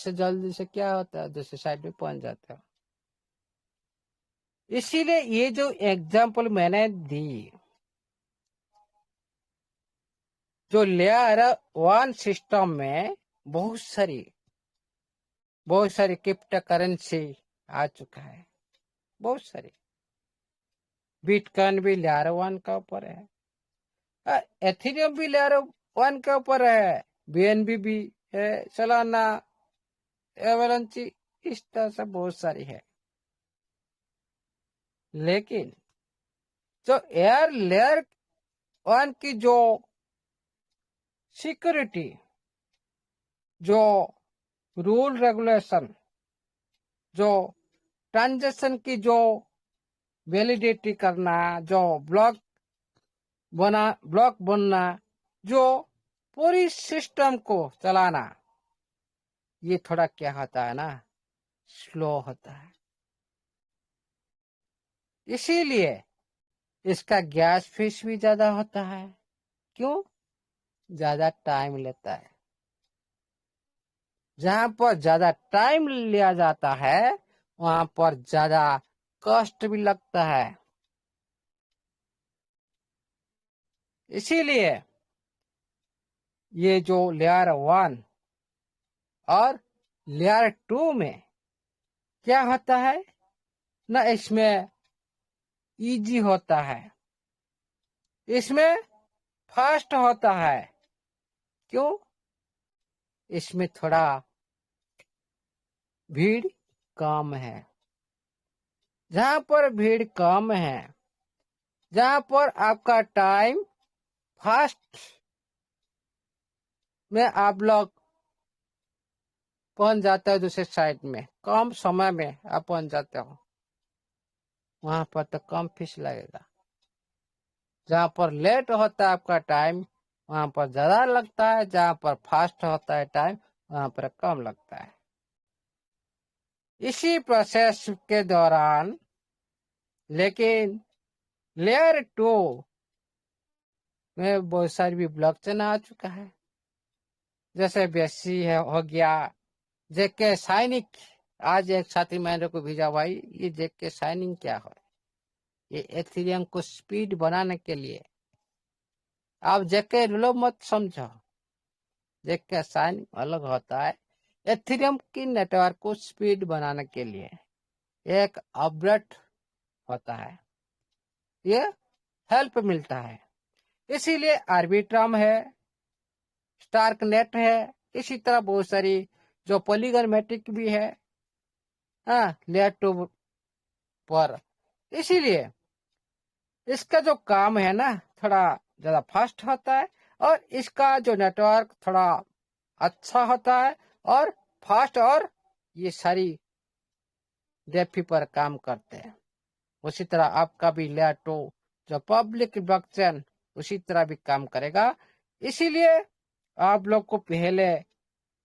C: से क्या होता है, दूसरे साइड में पहुंच जाते हो। इसीलिए ये जो एग्जाम्पल मैंने दी, जो लेयर 1 सिस्टम में बहुत सारी क्रिप्टो करेंसी आ चुका है, बहुत सारी। बिटकॉइन भी लेयर 1 का ऊपर है, एथेरियम भी लेयर 1 के ऊपर है, BNB भी है, सोलाना, एवलांची, इस तरह से बहुत सारी है। लेकिन जो लेयर 1 की जो सिक्योरिटी, जो रूल रेगुलेशन, जो ट्रांजैक्शन की जो वैलिडिटी करना, जो ब्लॉक बनना, जो पूरी सिस्टम को चलाना, ये थोड़ा क्या होता है ना, स्लो होता है। इसीलिए इसका गैस फीस भी ज्यादा होता है। क्यों? ज्यादा टाइम लेता है। जहां पर ज्यादा टाइम लिया जाता है वहां पर ज्यादा कॉस्ट भी लगता है। इसीलिए ये जो लेयर 1 और लेयर 2 में क्या होता है ना, इसमें इजी होता है, इसमें फास्ट होता है। क्यों? इसमें थोड़ा भीड़ कम है। जहां पर भीड़ कम है, जहां पर आपका टाइम फास्ट में आप लोग पहुंच जाते हो, दूसरे साइड में कम समय में आप पहुंच जाते हो, वहां पर तो कम फीस लगेगा। जहां पर लेट होता है आपका टाइम वहां पर ज्यादा लगता है, जहां पर फास्ट होता है टाइम वहां पर कम लगता है। इसी प्रोसेस के दौरान लेकिन लेयर 2 में बहुत सारी भी ब्लॉकचेन आ चुका है, जैसे बेसी है हो गया, जेके साइनिंग। आज एक साथी मैंने को भेजा, भाई ये जेके साइनिंग क्या है? ये एथेरियम को स्पीड बनाने के लिए। आप जेके लो मत समझो, जेके साइनिंग अलग होता है। एथेरियम की नेटवर्क को स्पीड बनाने के लिए एक अपडेट होता है, ये हेल्प मिलता है। इसीलिए आर्बिट्रम है, स्टार्क नेट है, इसी तरह बहुत सारी जो पॉलीगन मैट्रिक भी है, हाँ, लेयर 2 पर। इसीलिए इसका जो काम है ना थोड़ा ज्यादा फास्ट होता है, और इसका जो नेटवर्क थोड़ा अच्छा होता है और फास्ट, और ये सारी डेफी पर काम करते हैं। उसी तरह आपका भी लेयर 2 जो पब्लिक ब्लॉकचेन उसी तरह भी काम करेगा। इसीलिए आप लोग को पहले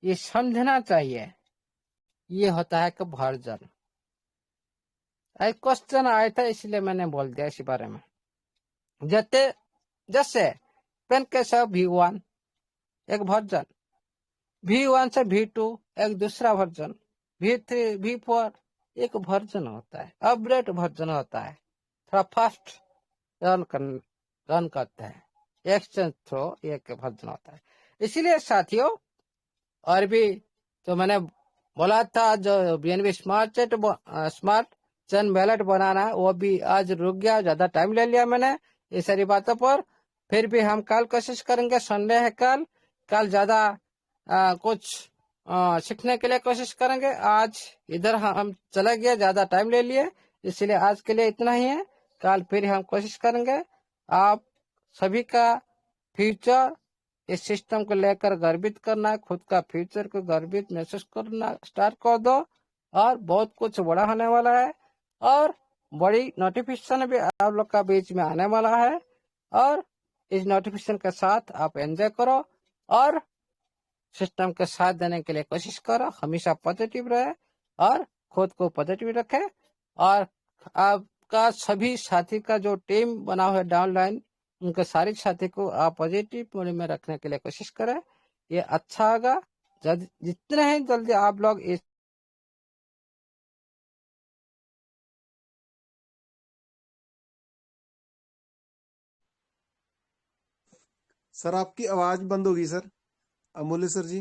C: ये समझना चाहिए, ये होता है कि वर्जन। एक क्वेश्चन आया था इसलिए मैंने बोल दिया इसी बारे में। जैसे पेनकेसर V1 एक वर्जन, V1 से V2 एक दूसरा वर्जन, V3 V4 एक वर्जन होता है, अपडेट वर्जन होता है, थोड़ा फास्ट रन करते हैं, एक्सचेंज थ्रो एक वर्जन होता है। इसीलिए साथियों, और भी जो मैंने बोला था जो BNB स्मार्ट चेन वैलेट बनाना, वो भी आज रुक गया, ज्यादा टाइम ले लिया मैंने ये सारी बातों पर। फिर भी हम कल कोशिश करेंगे, संडे है कल ज्यादा कुछ सीखने के लिए कोशिश करेंगे। आज इधर हम चले गए, ज्यादा टाइम ले लिए, इसलिए आज के लिए इतना ही है। कल फिर हम कोशिश करेंगे। आप सभी का फ्यूचर इस सिस्टम को लेकर गर्वित करना है, खुद का फ्यूचर को गर्वित महसूस करना स्टार्ट कर दो, और बहुत कुछ बड़ा होने वाला है, और बड़ी नोटिफिकेशन भी आप लोग का बीच में आने वाला है। और इस नोटिफिकेशन के साथ आप एंजॉय करो और सिस्टम के साथ देने के लिए कोशिश करो। हमेशा पॉजिटिव रहे और खुद को पॉजिटिव रखे, और आपका सभी साथी का जो टीम बना हुआ है डाउनलाइन, उनके सारे साथी को आप पॉजिटिव मोड में रखने के लिए कोशिश करें। ये अच्छा होगा जितने ही जल्दी आप लोग इस
D: सर आपकी आवाज बंद होगी सर, अमूल्य सर जी।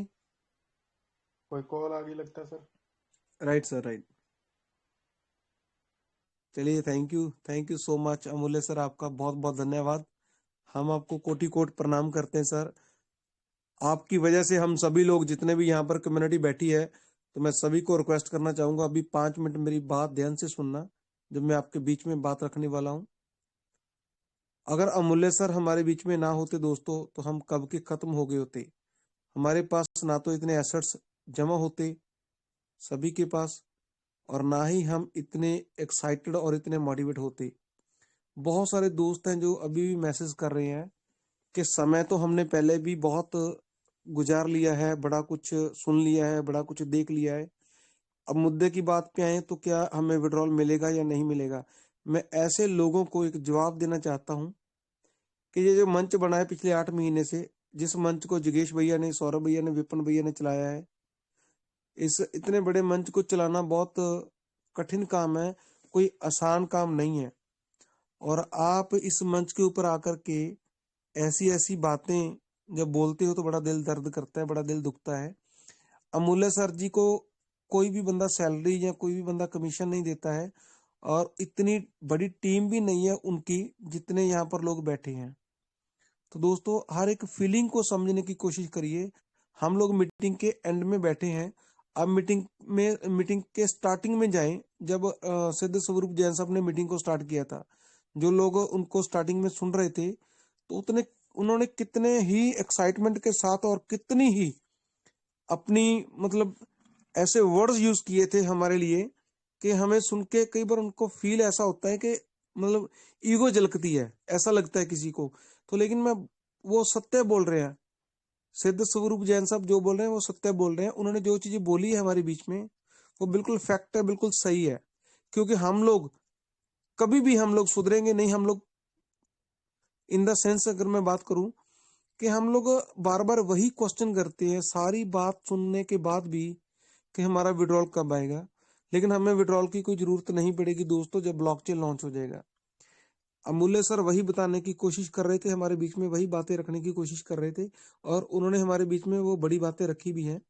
F: कोई कॉल आ गई लगता है सर।
D: Right sir, right. चलिए, थैंक यू सो मच अमूल्य सर, आपका बहुत बहुत धन्यवाद। हम आपको कोटि कोट प्रणाम करते हैं सर। आपकी वजह से हम सभी लोग जितने भी यहाँ पर कम्युनिटी बैठी है, तो मैं सभी को रिक्वेस्ट करना चाहूंगा, अभी 5 मिनट मेरी बात ध्यान से सुनना, जब मैं आपके बीच में बात रखने वाला हूँ। अगर अमूल्य सर हमारे बीच में ना होते दोस्तों, तो हम कब के खत्म हो गए होते। हमारे पास ना तो इतने एसेट्स जमा होते सभी के पास, और ना ही हम इतने एक्साइटेड और इतने मोटिवेट होते। बहुत सारे दोस्त हैं जो अभी भी मैसेज कर रहे हैं कि समय तो हमने पहले भी बहुत गुजार लिया है, बड़ा कुछ सुन लिया है, बड़ा कुछ देख लिया है, अब मुद्दे की बात पे आए तो क्या हमें विड्रॉल मिलेगा या नहीं मिलेगा। मैं ऐसे लोगों को एक जवाब देना चाहता हूं कि ये जो मंच बना है पिछले 8 महीने से, जिस मंच को जिगेश भैया ने, सौरभ भैया ने, विपिन भैया ने चलाया है, इस इतने बड़े मंच को चलाना बहुत कठिन काम है, कोई आसान काम नहीं है। और आप इस मंच के ऊपर आकर के ऐसी ऐसी बातें जब बोलते हो तो बड़ा दिल दर्द करता है, बड़ा दिल दुखता है। अमूल्य सर जी को कोई भी बंदा सैलरी या कोई भी बंदा कमीशन नहीं देता है, और इतनी बड़ी टीम भी नहीं है उनकी जितने यहाँ पर लोग बैठे हैं। तो दोस्तों, हर एक फीलिंग को समझने की कोशिश करिए। हम लोग मीटिंग के एंड में बैठे हैं, अब मीटिंग के स्टार्टिंग में जाएं। जब सिद्ध स्वरूप जैन साहब ने मीटिंग को स्टार्ट किया था, जो लोग उनको स्टार्टिंग में सुन रहे थे, तो उन्होंने कितने ही एक्साइटमेंट के साथ और कितनी ही अपनी मतलब ऐसे वर्ड्स यूज किए थे हमारे लिए कि हमें सुन के कई बार उनको फील ऐसा होता है कि मतलब ईगो झलकती है, ऐसा लगता है किसी को। तो लेकिन वो सत्य बोल रहे हैं, सिद्ध स्वरूप जैन साहब जो बोल रहे हैं वो सत्य बोल रहे हैं। उन्होंने जो चीजें बोली है हमारे बीच में, वो बिल्कुल फैक्ट है, बिल्कुल सही है। क्योंकि हम लोग कभी भी हम लोग सुधरेंगे नहीं। हम लोग इन द सेंस अगर मैं बात करूं कि हम लोग बार बार वही क्वेश्चन करते हैं सारी बात सुनने के बाद भी कि हमारा विड्रॉल कब आएगा। लेकिन हमें विड्रॉल की कोई जरूरत नहीं पड़ेगी दोस्तों, जब ब्लॉकचेन लॉन्च हो जाएगा। अमूल्य सर वही बताने की कोशिश कर रहे थे, हमारे बीच में वही बातें रखने की कोशिश कर रहे थे, और उन्होंने हमारे बीच में वो बड़ी बातें रखी भी हैं।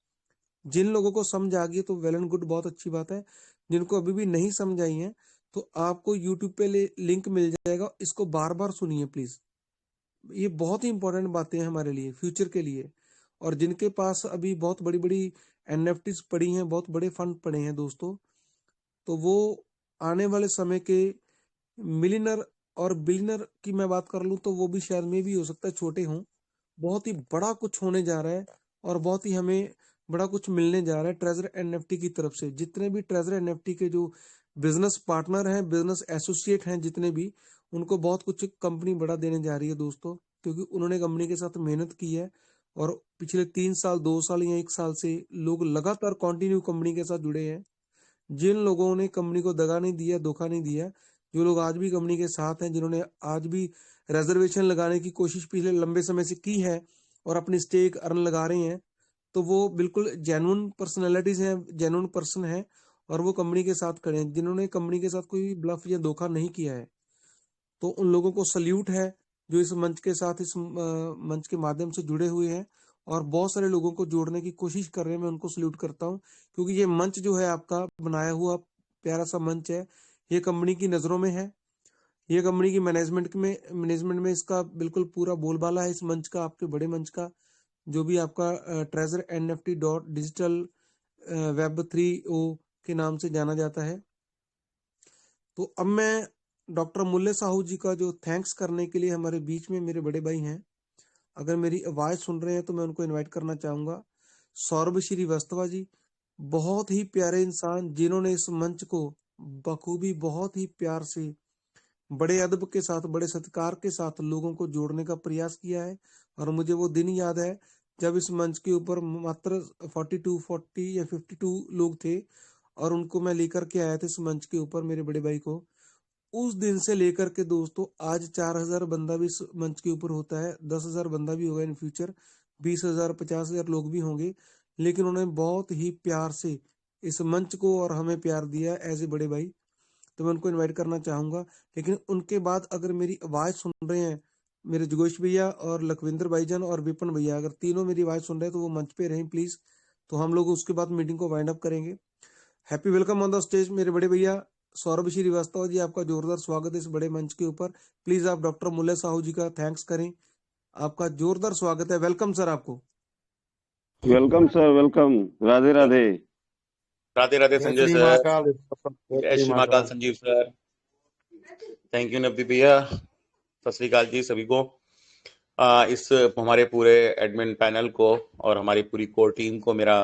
D: जिन लोगों को समझ आ गई तो वेल एंड गुड, बहुत अच्छी बात है। जिनको अभी भी नहीं समझ आई है तो आपको यूट्यूब पे लिंक मिल जाएगा, इसको बार बार सुनिए प्लीज। ये बहुत ही इंपॉर्टेंट बातें हैं हमारे लिए, फ्यूचर के लिए। और जिनके पास अभी बहुत बड़ी बड़ी एनएफटीज पड़ी हैं, बहुत बड़े फंड पड़े हैं दोस्तों, तो वो आने वाले समय के मिलियनर और बिलियनर की मैं बात कर लूं तो वो भी शायद में भी हो सकता है छोटे हों। बहुत ही बड़ा कुछ होने जा रहा है और बहुत ही हमें बड़ा कुछ मिलने जा रहा है ट्रेजर एनएफटी की तरफ से। जितने भी ट्रेजर एनएफटी के जो बिजनेस पार्टनर हैं, बिजनेस एसोसिएट हैं, जितने भी, उनको बहुत कुछ कंपनी बड़ा देने जा रही है दोस्तों, क्योंकि उन्होंने कंपनी के साथ मेहनत की है और पिछले 3 साल 2 साल या 1 साल से लोग लगातार कंटिन्यू कंपनी के साथ जुड़े हैं। जिन लोगों ने कंपनी को दगा नहीं दिया, धोखा नहीं दिया, जो लोग आज भी कंपनी के साथ हैं, जिन्होंने आज भी रिजर्वेशन लगाने की कोशिश पिछले लंबे समय से की है और अपनी स्टेक अर्न लगा रहे हैं, तो वो बिल्कुल जेन्युइन पर्सनैलिटीज हैं, जेन्युइन पर्सन है और वो कंपनी के साथ खड़े हैं, जिन्होंने कंपनी के साथ कोई ब्लफ या धोखा नहीं किया है। तो उन लोगों को सल्यूट है जो इस मंच के साथ, इस मंच के माध्यम से जुड़े हुए हैं और बहुत सारे लोगों को जोड़ने की कोशिश कर रहे हैं। मैं उनको सल्यूट करता हूं, क्योंकि ये मंच जो है आपका बनाया हुआ प्यारा सा मंच है, ये कंपनी की नजरों में है, ये कंपनी की मैनेजमेंट में इसका बिल्कुल पूरा बोलबाला है, इस मंच का, आपके बड़े मंच का, जो भी आपका treasure NFT dot digital Web3 के नाम से जाना जाता है। तो अब मैं डॉक्टर मूल्य साहू जी का जो थैंक्स करने के लिए हमारे बीच में मेरे बड़े भाई हैं, अगर मेरी आवाज सुन रहे हैं तो मैं उनको इनवाइट करना चाहूंगा। सौरभ श्रीवास्तव जी, बहुत ही प्यारे इंसान, जिन्होंने इस मंच को बखूबी बहुत ही प्यार से, बड़े अदब के साथ, बड़े सत्कार के साथ लोगों को जोड़ने का प्रयास किया है। और मुझे वो दिन याद है जब इस मंच के ऊपर मात्र 40 या 52 लोग थे और उनको मैं लेकर के आया था इस मंच के ऊपर, मेरे बड़े भाई को। उस दिन से लेकर के दोस्तों आज 4000 बंदा भी इस मंच के ऊपर होता है, 10,000 बंदा भी होगा इन फ्यूचर, 20,000 50,000 लोग भी होंगे, लेकिन उन्होंने बहुत ही प्यार से इस मंच को और हमें प्यार दिया एज ए बड़े भाई। तो मैं उनको इनवाइट करना चाहूंगा। लेकिन उनके बाद अगर मेरी आवाज सुन रहे हैं मेरे जोगेश भैया और लखविंदर भाईजान और विपिन भैया, अगर तीनों मेरी आवाज सुन रहे हैं तो वो मंच पे रहें प्लीज, तो हम लोग उसके बाद मीटिंग को वाइंड अप करेंगे। Happy welcome on the stage मेरे बड़े भैया सौरभ श्रीवास्तव जी, आपका जोरदार स्वागत है इस बड़े मंच के ऊपर। प्लीज आप डॉक्टर मूल्य साहू जी का थैंक्स करें, आपका जोरदार स्वागत है। वेलकम सर आपको।
G: Welcome sir, welcome. Radhe Radhe.
E: Radhe Radhe
F: जय
E: संजय
F: श्री
E: सर,
F: महाकाल।
E: जय Shri Mahakal Sanjeev sir, thank you Navdeep भैया, सत श्री अकाल जी सभी को। इस हमारे पूरे एडमिन पैनल को और हमारी पूरी कोर टीम को मेरा